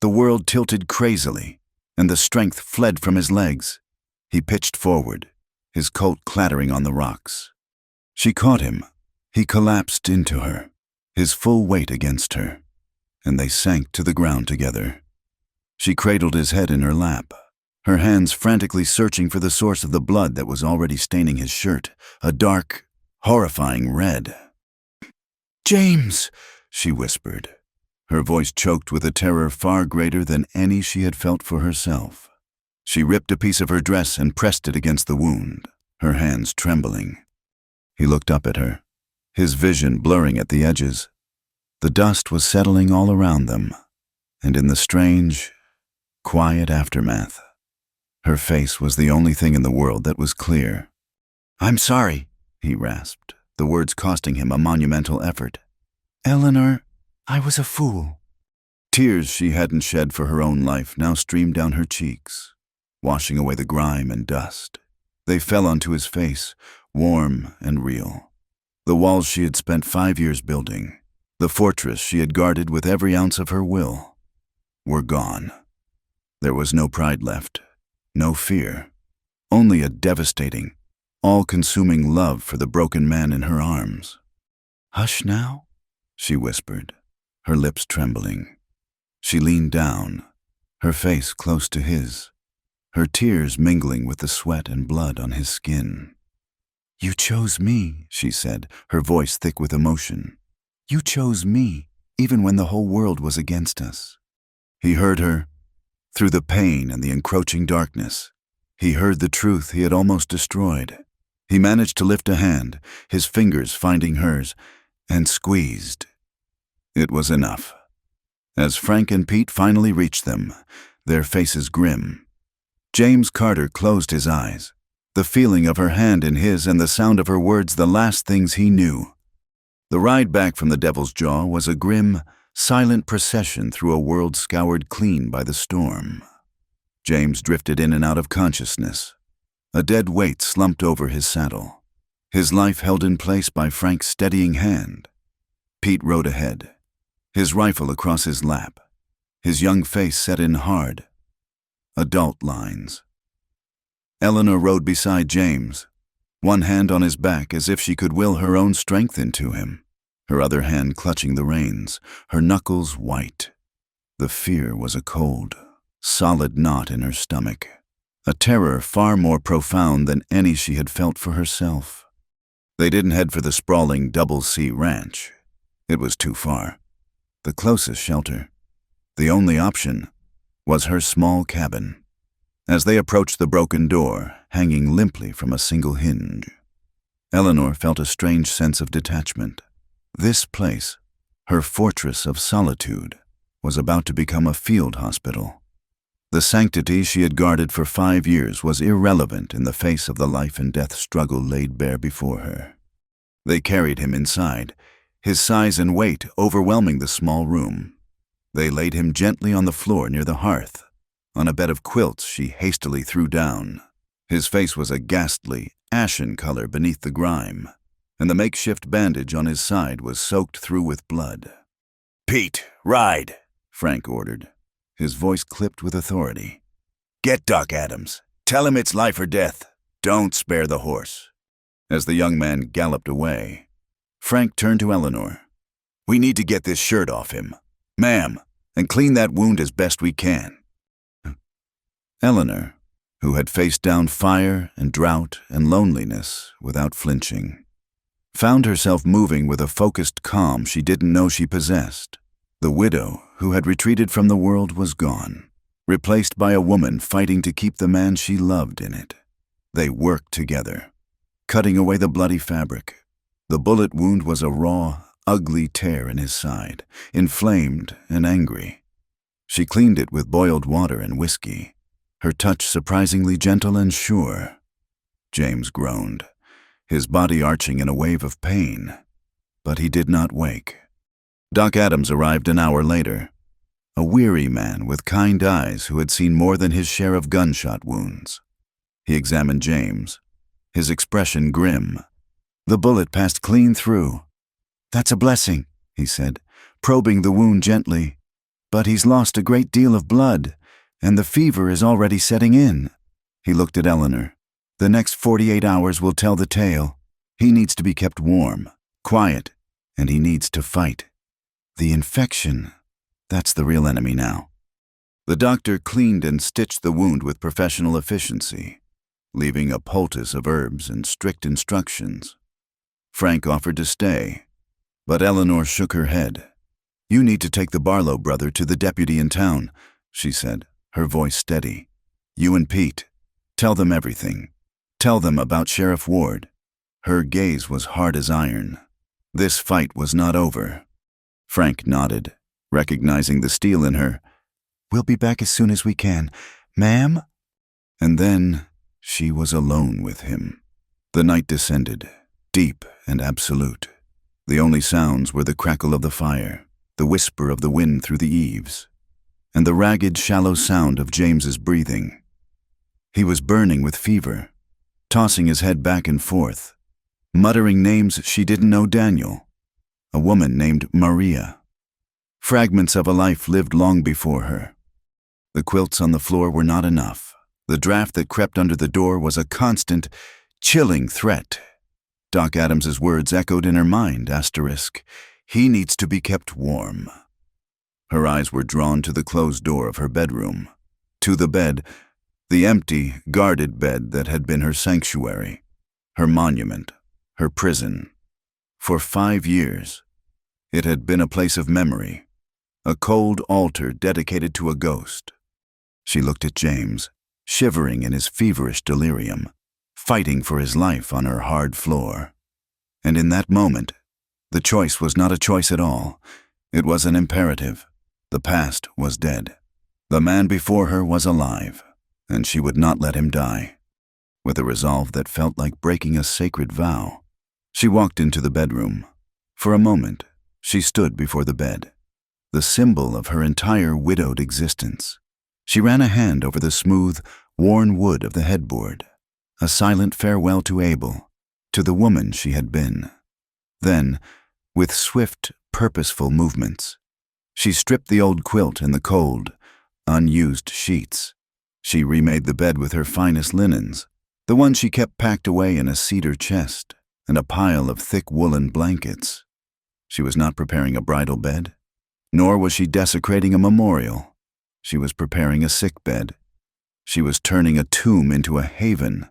The world tilted crazily, and the strength fled from his legs. He pitched forward, his coat clattering on the rocks. She caught him. He collapsed into her, his full weight against her, and they sank to the ground together. She cradled his head in her lap, her hands frantically searching for the source of the blood that was already staining his shirt, a dark, horrifying red. "James!" she whispered, her voice choked with a terror far greater than any she had felt for herself. She ripped a piece of her dress and pressed it against the wound, her hands trembling. He looked up at her, his vision blurring at the edges. The dust was settling all around them, and in the strange, quiet aftermath, her face was the only thing in the world that was clear. "I'm sorry," he rasped, the words costing him a monumental effort. "Eleanor, I was a fool." Tears she hadn't shed for her own life now streamed down her cheeks, washing away the grime and dust. They fell onto his face, warm and real. The walls she had spent 5 years building, the fortress she had guarded with every ounce of her will, were gone. There was no pride left, no fear, only a devastating, all-consuming love for the broken man in her arms. "Hush now," she whispered, her lips trembling. She leaned down, her face close to his, her tears mingling with the sweat and blood on his skin. "You chose me," she said, her voice thick with emotion. "You chose me, even when the whole world was against us." He heard her, through the pain and the encroaching darkness. He heard the truth he had almost destroyed. He managed to lift a hand, his fingers finding hers, and squeezed. It was enough. As Frank and Pete finally reached them, their faces grim, James Carter closed his eyes, the feeling of her hand in his and the sound of her words the last things he knew. The ride back from the Devil's Jaw was a grim, silent procession through a world scoured clean by the storm. James drifted in and out of consciousness. A dead weight slumped over his saddle, his life held in place by Frank's steadying hand. Pete rode ahead, his rifle across his lap, his young face set in hard, adult lines. Eleanor rode beside James, one hand on his back as if she could will her own strength into him, her other hand clutching the reins, her knuckles white. The fear was a cold, solid knot in her stomach, a terror far more profound than any she had felt for herself. They didn't head for the sprawling Double C ranch. It was too far. The closest shelter, the only option, was her small cabin. As they approached the broken door, hanging limply from a single hinge, Eleanor felt a strange sense of detachment. This place, her fortress of solitude, was about to become a field hospital. The sanctity she had guarded for 5 years was irrelevant in the face of the life and death struggle laid bare before her. They carried him inside, his size and weight overwhelming the small room. They laid him gently on the floor near the hearth, on a bed of quilts she hastily threw down. His face was a ghastly, ashen color beneath the grime, and the makeshift bandage on his side was soaked through with blood. "Pete, ride," Frank ordered, his voice clipped with authority. "Get Doc Adams. Tell him it's life or death. Don't spare the horse." As the young man galloped away, Frank turned to Eleanor. "We need to get this shirt off him, ma'am, and clean that wound as best we can." Eleanor, who had faced down fire and drought and loneliness without flinching, found herself moving with a focused calm she didn't know she possessed. The widow who had retreated from the world was gone, replaced by a woman fighting to keep the man she loved in it. They worked together, cutting away the bloody fabric. The bullet wound was a raw, ugly tear in his side, inflamed and angry. She cleaned it with boiled water and whiskey, her touch surprisingly gentle and sure. James groaned, his body arching in a wave of pain, but he did not wake. Doc Adams arrived an hour later, a weary man with kind eyes who had seen more than his share of gunshot wounds. He examined James, his expression grim. The bullet passed clean through. "That's a blessing," he said, probing the wound gently. "But he's lost a great deal of blood, and the fever is already setting in." He looked at Eleanor. "The next 48 hours will tell the tale. He needs to be kept warm, quiet, and he needs to fight. The infection, that's the real enemy now." The doctor cleaned and stitched the wound with professional efficiency, leaving a poultice of herbs and strict instructions. Frank offered to stay, but Eleanor shook her head. "You need to take the Barlow brother to the deputy in town," she said, her voice steady. "You and Pete. Tell them everything. Tell them about Sheriff Ward." Her gaze was hard as iron. This fight was not over. Frank nodded, recognizing the steel in her. "We'll be back as soon as we can, ma'am." And then she was alone with him. The night descended, deep and absolute. The only sounds were the crackle of the fire, the whisper of the wind through the eaves, and the ragged, shallow sound of James's breathing. He was burning with fever, tossing his head back and forth, muttering names she didn't know. Daniel, a woman named Maria. Fragments of a life lived long before her. The quilts on the floor were not enough. The draft that crept under the door was a constant, chilling threat. Doc Adams's words echoed in her mind, asterisk, "He needs to be kept warm." Her eyes were drawn to the closed door of her bedroom, to the bed, the empty, guarded bed that had been her sanctuary, her monument, her prison. For 5 years, it had been a place of memory, a cold altar dedicated to a ghost. She looked at James, shivering in his feverish delirium, fighting for his life on her hard floor. And in that moment, the choice was not a choice at all. It was an imperative. The past was dead. The man before her was alive, and she would not let him die. With a resolve that felt like breaking a sacred vow, she walked into the bedroom. For a moment, she stood before the bed, the symbol of her entire widowed existence. She ran a hand over the smooth, worn wood of the headboard, a silent farewell to Abel, to the woman she had been. Then, with swift, purposeful movements, she stripped the old quilt and the cold, unused sheets. She remade the bed with her finest linens, the one she kept packed away in a cedar chest and a pile of thick woolen blankets. She was not preparing a bridal bed, nor was she desecrating a memorial. She was preparing a sick bed. She was turning a tomb into a haven.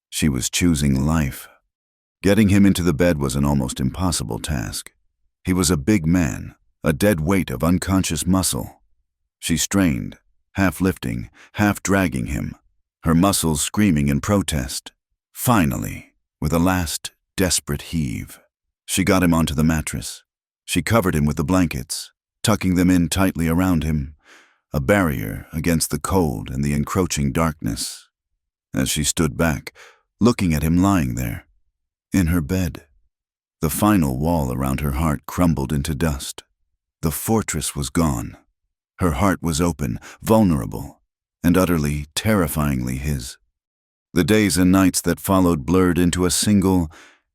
She was choosing life. Getting him into the bed was an almost impossible task. He was a big man, a dead weight of unconscious muscle. She strained, half lifting, half dragging him, her muscles screaming in protest. Finally, with a last desperate heave, she got him onto the mattress. She covered him with the blankets, tucking them in tightly around him, a barrier against the cold and the encroaching darkness. As she stood back, looking at him lying there, in her bed, the final wall around her heart crumbled into dust. The fortress was gone. Her heart was open, vulnerable, and utterly, terrifyingly his. The days and nights that followed blurred into a single,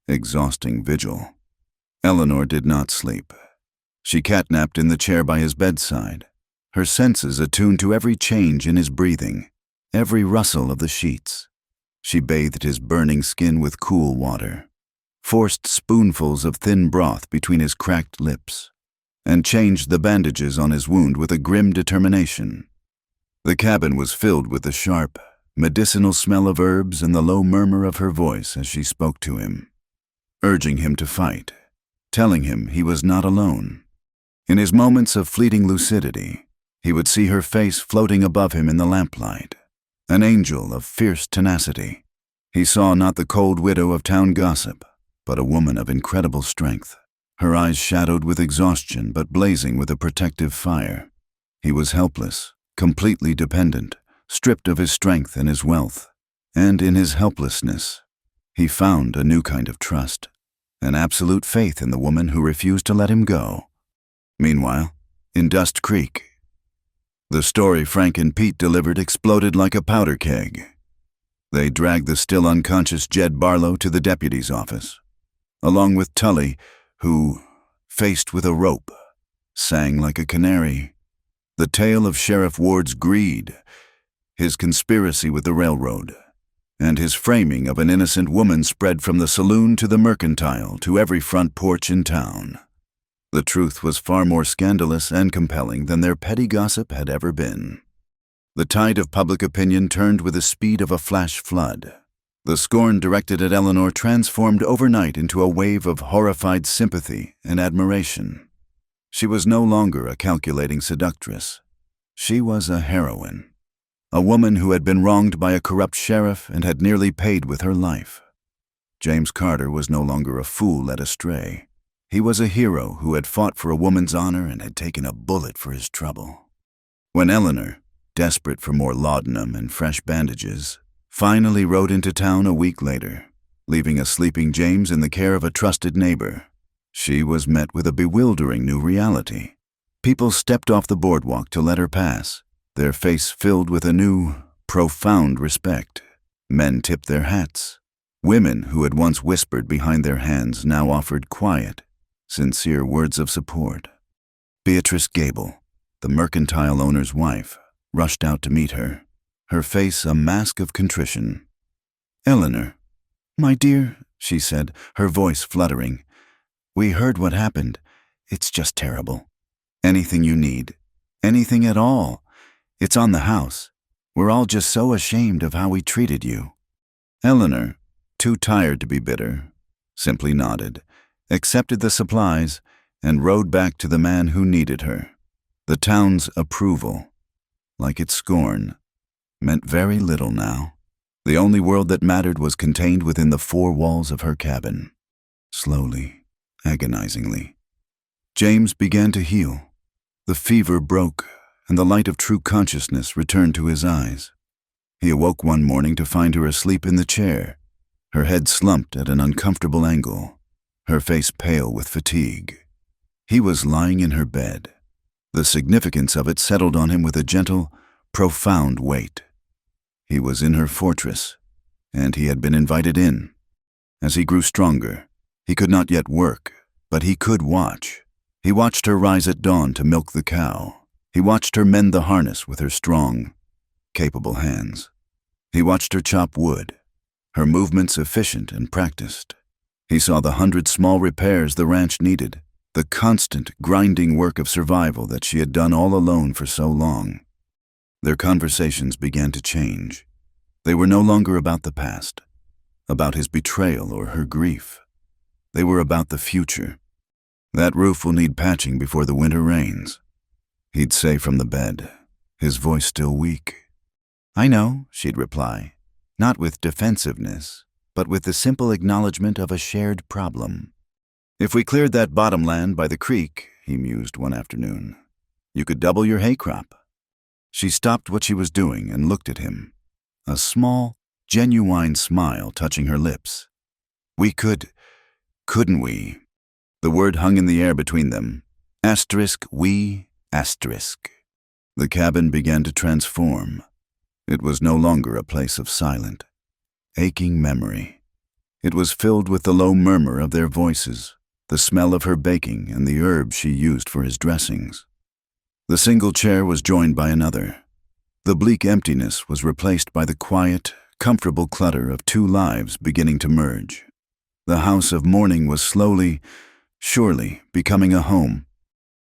exhausting vigil. Eleanor did not sleep. She catnapped in the chair by his bedside, her senses attuned to every change in his breathing, every rustle of the sheets. She bathed his burning skin with cool water, forced spoonfuls of thin broth between his cracked lips, and changed the bandages on his wound with a grim determination. The cabin was filled with the sharp, medicinal smell of herbs and the low murmur of her voice as she spoke to him, urging him to fight, telling him he was not alone. In his moments of fleeting lucidity, he would see her face floating above him in the lamplight, an angel of fierce tenacity. He saw not the cold widow of town gossip, but a woman of incredible strength, her eyes shadowed with exhaustion but blazing with a protective fire. He was helpless, completely dependent, stripped of his strength and his wealth, and in his helplessness, he found a new kind of trust, an absolute faith in the woman who refused to let him go. Meanwhile, in Dust Creek, the story Frank and Pete delivered exploded like a powder keg. They dragged the still unconscious Jed Barlow to the deputy's office, along with Tully, who, faced with a rope, sang like a canary. The tale of Sheriff Ward's greed, his conspiracy with the railroad, and his framing of an innocent woman spread from the saloon to the mercantile to every front porch in town. The truth was far more scandalous and compelling than their petty gossip had ever been. The tide of public opinion turned with the speed of a flash flood. The scorn directed at Eleanor transformed overnight into a wave of horrified sympathy and admiration. She was no longer a calculating seductress. She was a heroine, a woman who had been wronged by a corrupt sheriff and had nearly paid with her life. James Carter was no longer a fool led astray. He was a hero who had fought for a woman's honor and had taken a bullet for his trouble. When Eleanor, desperate for more laudanum and fresh bandages, finally rode into town a week later, leaving a sleeping James in the care of a trusted neighbor, she was met with a bewildering new reality. People stepped off the boardwalk to let her pass, their face filled with a new, profound respect. Men tipped their hats. Women who had once whispered behind their hands now offered quiet, sincere words of support. Beatrice Gable, the mercantile owner's wife, rushed out to meet her, her face a mask of contrition. "Eleanor, my dear," she said, her voice fluttering, "we heard what happened. It's just terrible. Anything you need, anything at all, it's on the house. We're all just so ashamed of how we treated you." Eleanor, too tired to be bitter, simply nodded, accepted the supplies, and rode back to the man who needed her. The town's approval, like its scorn, meant very little now. The only world that mattered was contained within the four walls of her cabin. Slowly, agonizingly, James began to heal. The fever broke, and the light of true consciousness returned to his eyes. He awoke one morning to find her asleep in the chair, her head slumped at an uncomfortable angle, her face pale with fatigue. He was lying in her bed. The significance of it settled on him with a gentle, profound weight. He was in her fortress, and he had been invited in. As he grew stronger, he could not yet work, but he could watch. He watched her rise at dawn to milk the cow. He watched her mend the harness with her strong, capable hands. He watched her chop wood, her movements efficient and practiced. He saw the 100 small repairs the ranch needed, the constant, grinding work of survival that she had done all alone for so long. Their conversations began to change. They were no longer about the past, about his betrayal or her grief. They were about the future. "That roof will need patching before the winter rains," he'd say from the bed, his voice still weak. "I know," she'd reply, not with defensiveness, but with the simple acknowledgement of a shared problem. "If we cleared that bottomland by the creek," he mused one afternoon, "you could double your hay crop." She stopped what she was doing and looked at him, a small, genuine smile touching her lips. "We could, couldn't we?" The word hung in the air between them. We. The cabin began to transform. It was no longer a place of silent, aching memory. It was filled with the low murmur of their voices, the smell of her baking, and the herbs she used for his dressings. The single chair was joined by another. The bleak emptiness was replaced by the quiet, comfortable clutter of two lives beginning to merge. The house of mourning was slowly, surely, becoming a home.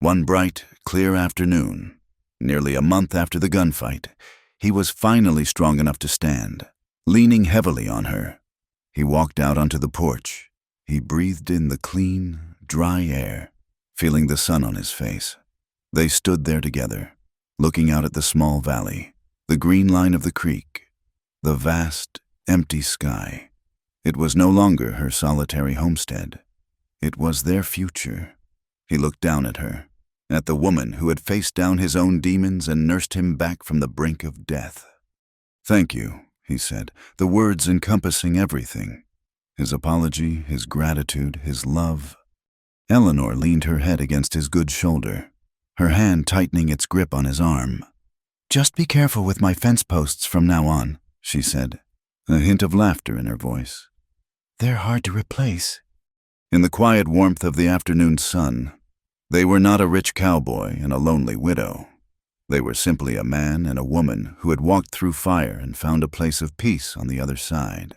One bright, clear afternoon, nearly a month after the gunfight, he was finally strong enough to stand, leaning heavily on her. He walked out onto the porch. He breathed in the clean, dry air, feeling the sun on his face. They stood there together, looking out at the small valley, the green line of the creek, the vast, empty sky. It was no longer her solitary homestead. It was their future. He looked down at her, at the woman who had faced down his own demons and nursed him back from the brink of death. "Thank you," he said, the words encompassing everything. His apology, his gratitude, his love. Eleanor leaned her head against his good shoulder, her hand tightening its grip on his arm. "Just be careful with my fence posts from now on," she said, a hint of laughter in her voice. "They're hard to replace." In the quiet warmth of the afternoon sun, they were not a rich cowboy and a lonely widow. They were simply a man and a woman who had walked through fire and found a place of peace on the other side.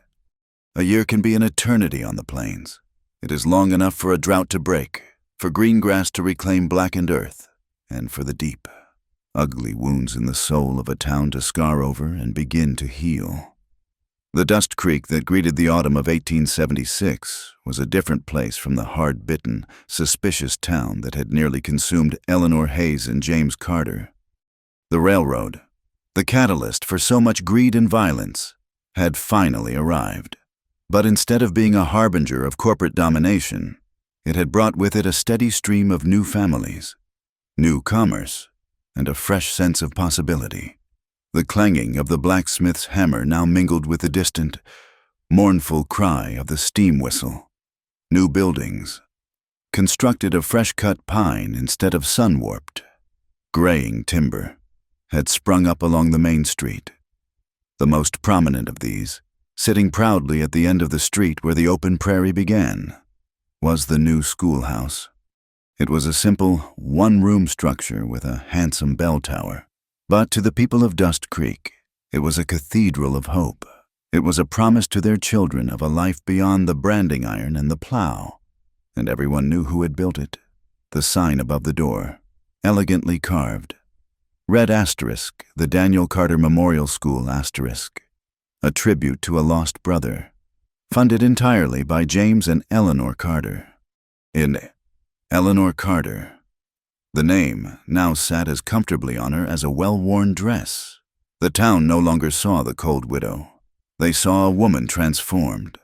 A year can be an eternity on the plains. It is long enough for a drought to break, for green grass to reclaim blackened earth, and for the deep, ugly wounds in the soul of a town to scar over and begin to heal. The Dust Creek that greeted the autumn of 1876 was a different place from the hard-bitten, suspicious town that had nearly consumed Eleanor Hayes and James Carter. The railroad, the catalyst for so much greed and violence, had finally arrived. But instead of being a harbinger of corporate domination, it had brought with it a steady stream of new families, new commerce, and a fresh sense of possibility. The clanging of the blacksmith's hammer now mingled with the distant, mournful cry of the steam whistle. New buildings, constructed of fresh-cut pine instead of sun-warped, graying timber, had sprung up along the main street. The most prominent of these, sitting proudly at the end of the street where the open prairie began, was the new schoolhouse. It was a simple, one-room structure with a handsome bell tower. But to the people of Dust Creek, it was a cathedral of hope. It was a promise to their children of a life beyond the branding iron and the plow. And everyone knew who had built it. The sign above the door, elegantly carved. Red asterisk, the Daniel Carter Memorial School asterisk. A tribute to a lost brother. Funded entirely by James and Eleanor Carter. In Eleanor Carter. The name now sat as comfortably on her as a well-worn dress. The town no longer saw the cold widow. They saw a woman transformed.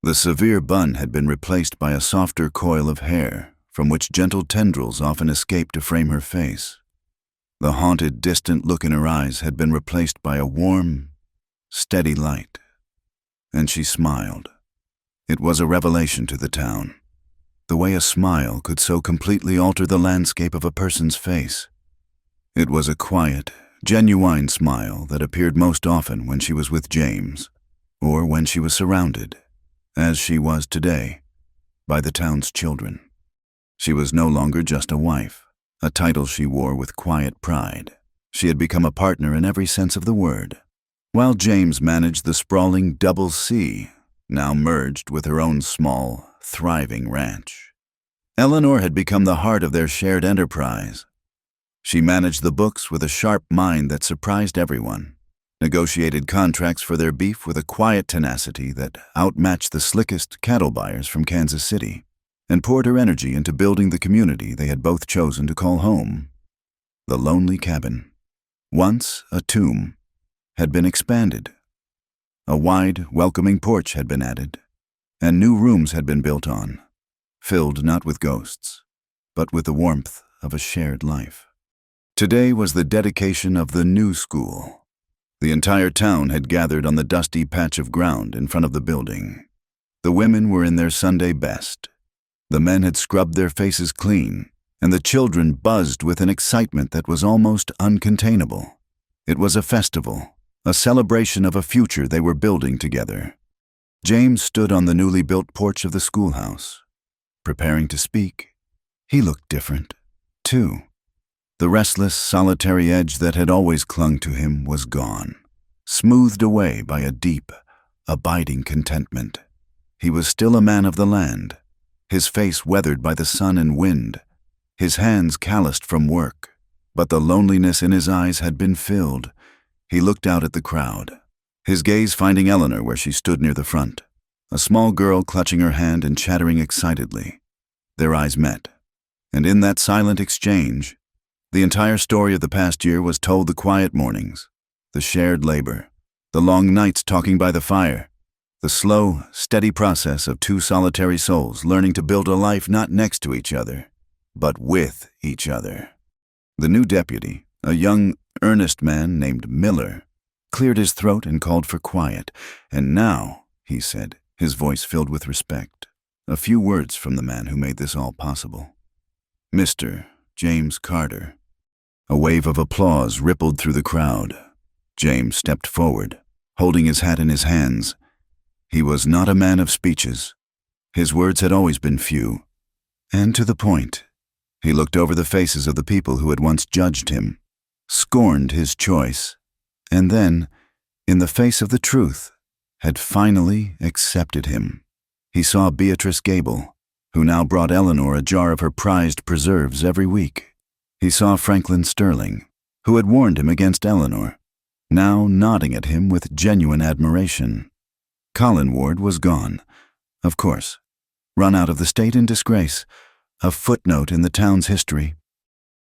The severe bun had been replaced by a softer coil of hair, from which gentle tendrils often escaped to frame her face. The haunted, distant look in her eyes had been replaced by a warm, steady light. And she smiled. It was a revelation to the town. The way a smile could so completely alter the landscape of a person's face. It was a quiet, genuine smile that appeared most often when she was with James, or when she was surrounded, as she was today, by the town's children. She was no longer just a wife, a title she wore with quiet pride. She had become a partner in every sense of the word. while James managed the sprawling Double C, now merged with her own small, thriving ranch. Eleanor had become the heart of their shared enterprise. She managed the books with a sharp mind that surprised everyone, negotiated contracts for their beef with a quiet tenacity that outmatched the slickest cattle buyers from Kansas City, and poured her energy into building the community they had both chosen to call home. The lonely cabin, once a tomb, had been expanded. A wide, welcoming porch had been added, and new rooms had been built on, filled not with ghosts, but with the warmth of a shared life. Today was the dedication of the new school. The entire town had gathered on the dusty patch of ground in front of the building. The women were in their Sunday best. The men had scrubbed their faces clean, and the children buzzed with an excitement that was almost uncontainable. It was a festival, a celebration of a future they were building together. James stood on the newly built porch of the schoolhouse, preparing to speak. He looked different, too. The restless, solitary edge that had always clung to him was gone, smoothed away by a deep, abiding contentment. He was still a man of the land, his face weathered by the sun and wind, his hands calloused from work, but the loneliness in his eyes had been filled. He looked out at the crowd, his gaze finding Eleanor where she stood near the front, a small girl clutching her hand and chattering excitedly. Their eyes met, and in that silent exchange, the entire story of the past year was told: the quiet mornings, the shared labor, the long nights talking by the fire, the slow, steady process of two solitary souls learning to build a life not next to each other, but with each other. The new deputy, a young, earnest man named Miller, cleared his throat and called for quiet. "And now," he said, his voice filled with respect, a few words from the man who made this all possible. "Mr. James Carter." A wave of applause rippled through the crowd. James stepped forward, holding his hat in his hands. He was not a man of speeches. His words had always been few, and to the point. He looked over the faces of the people who had once judged him, scorned his choice, and then, in the face of the truth, had finally accepted him. He saw Beatrice Gable, who now brought Eleanor a jar of her prized preserves every week. He saw Franklin Sterling, who had warned him against Eleanor, now nodding at him with genuine admiration. Colin Ward was gone, of course, run out of the state in disgrace, a footnote in the town's history.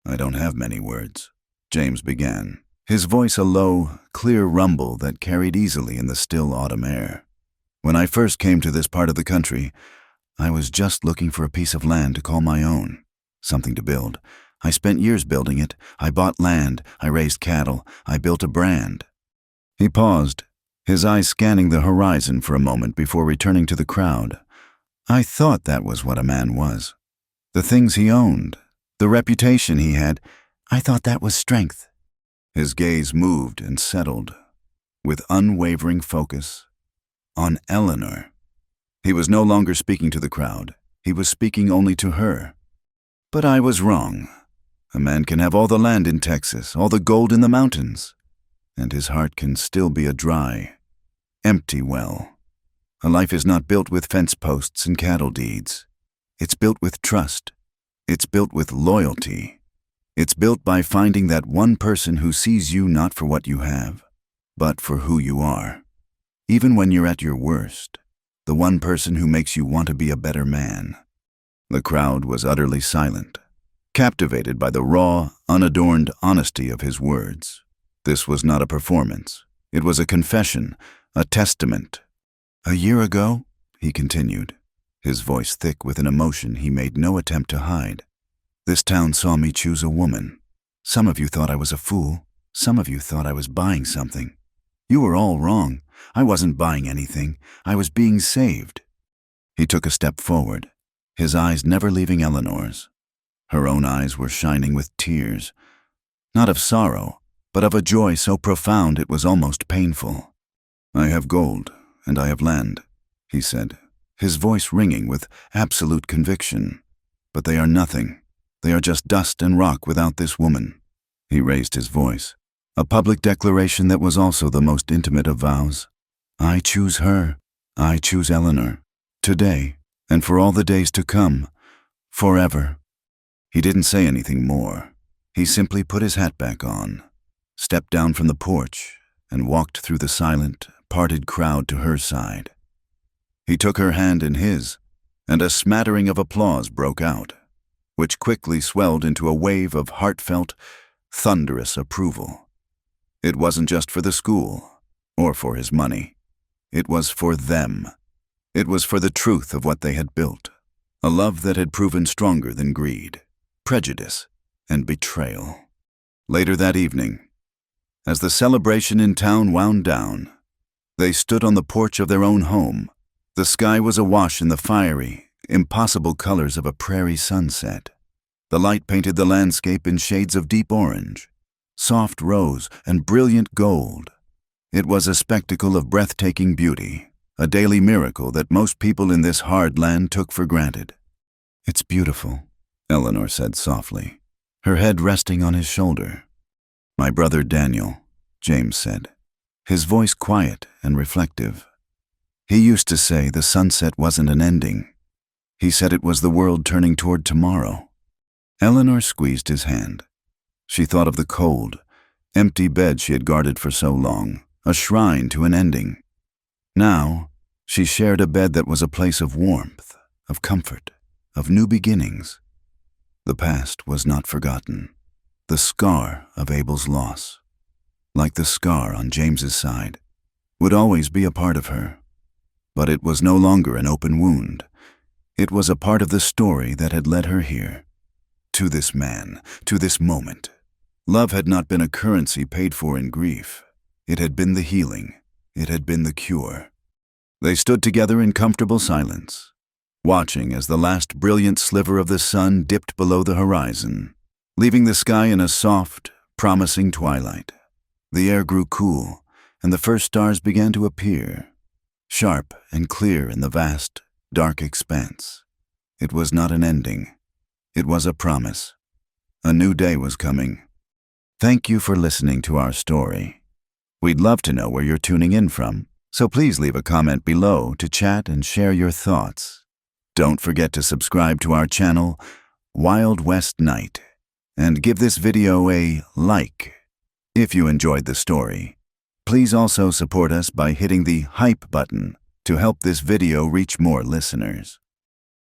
"I don't have many words," James began, his voice a low, clear rumble that carried easily in the still autumn air. "When I first came to this part of the country, I was just looking for a piece of land to call my own, something to build. I spent years building it. I bought land, I raised cattle, I built a brand." He paused, his eyes scanning the horizon for a moment before returning to the crowd. "I thought that was what a man was. The things he owned, the reputation he had, I thought that was strength." His gaze moved and settled, with unwavering focus, on Eleanor. He was no longer speaking to the crowd. He was speaking only to her. "But I was wrong. A man can have all the land in Texas, all the gold in the mountains, and his heart can still be a dry, empty well. A life is not built with fence posts and cattle deeds. It's built with trust. It's built with loyalty. It's built by finding that one person who sees you not for what you have, but for who you are. Even when you're at your worst, the one person who makes you want to be a better man." The crowd was utterly silent, captivated by the raw, unadorned honesty of his words. This was not a performance. It was a confession, a testament. "A year ago," he continued, his voice thick with an emotion he made no attempt to hide, "this town saw me choose a woman. Some of you thought I was a fool. Some of you thought I was buying something. You were all wrong. I wasn't buying anything. I was being saved." He took a step forward, his eyes never leaving Eleanor's. Her own eyes were shining with tears, not of sorrow, but of a joy so profound it was almost painful. "I have gold, and I have land," he said, his voice ringing with absolute conviction. "But they are nothing. They are just dust and rock without this woman." He raised his voice. A public declaration that was also the most intimate of vows. I choose her. I choose Eleanor. Today, and for all the days to come. Forever. He didn't say anything more. He simply put his hat back on, stepped down from the porch, and walked through the silent, parted crowd to her side. He took her hand in his, and a smattering of applause broke out, which quickly swelled into a wave of heartfelt, thunderous approval. It wasn't just for the school, or for his money. It was for them. It was for the truth of what they had built, a love that had proven stronger than greed, prejudice, and betrayal. Later that evening, as the celebration in town wound down, they stood on the porch of their own home. The sky was awash in the fiery, impossible colors of a prairie sunset. The light painted the landscape in shades of deep orange, soft rose, and brilliant gold. It was a spectacle of breathtaking beauty, a daily miracle that most people in this hard land took for granted. It's beautiful, Eleanor said softly, her head resting on his shoulder. My brother Daniel, James said, his voice quiet and reflective. He used to say the sunset wasn't an ending. He said it was the world turning toward tomorrow. Eleanor squeezed his hand. She thought of the cold, empty bed she had guarded for so long, a shrine to an ending. Now, she shared a bed that was a place of warmth, of comfort, of new beginnings. The past was not forgotten. The scar of Abel's loss, like the scar on James's side, would always be a part of her. But it was no longer an open wound. It was a part of the story that had led her here. To this man, to this moment. Love had not been a currency paid for in grief. It had been the healing. It had been the cure. They stood together in comfortable silence, watching as the last brilliant sliver of the sun dipped below the horizon, leaving the sky in a soft, promising twilight. The air grew cool, and the first stars began to appear, sharp and clear in the vast, dark expanse. It was not an ending. It was a promise. A new day was coming. Thank you for listening to our story. We'd love to know where you're tuning in from, so please leave a comment below to chat and share your thoughts. Don't forget to subscribe to our channel, Wild West Night, and give this video a like if you enjoyed the story. Please also support us by hitting the hype button to help this video reach more listeners.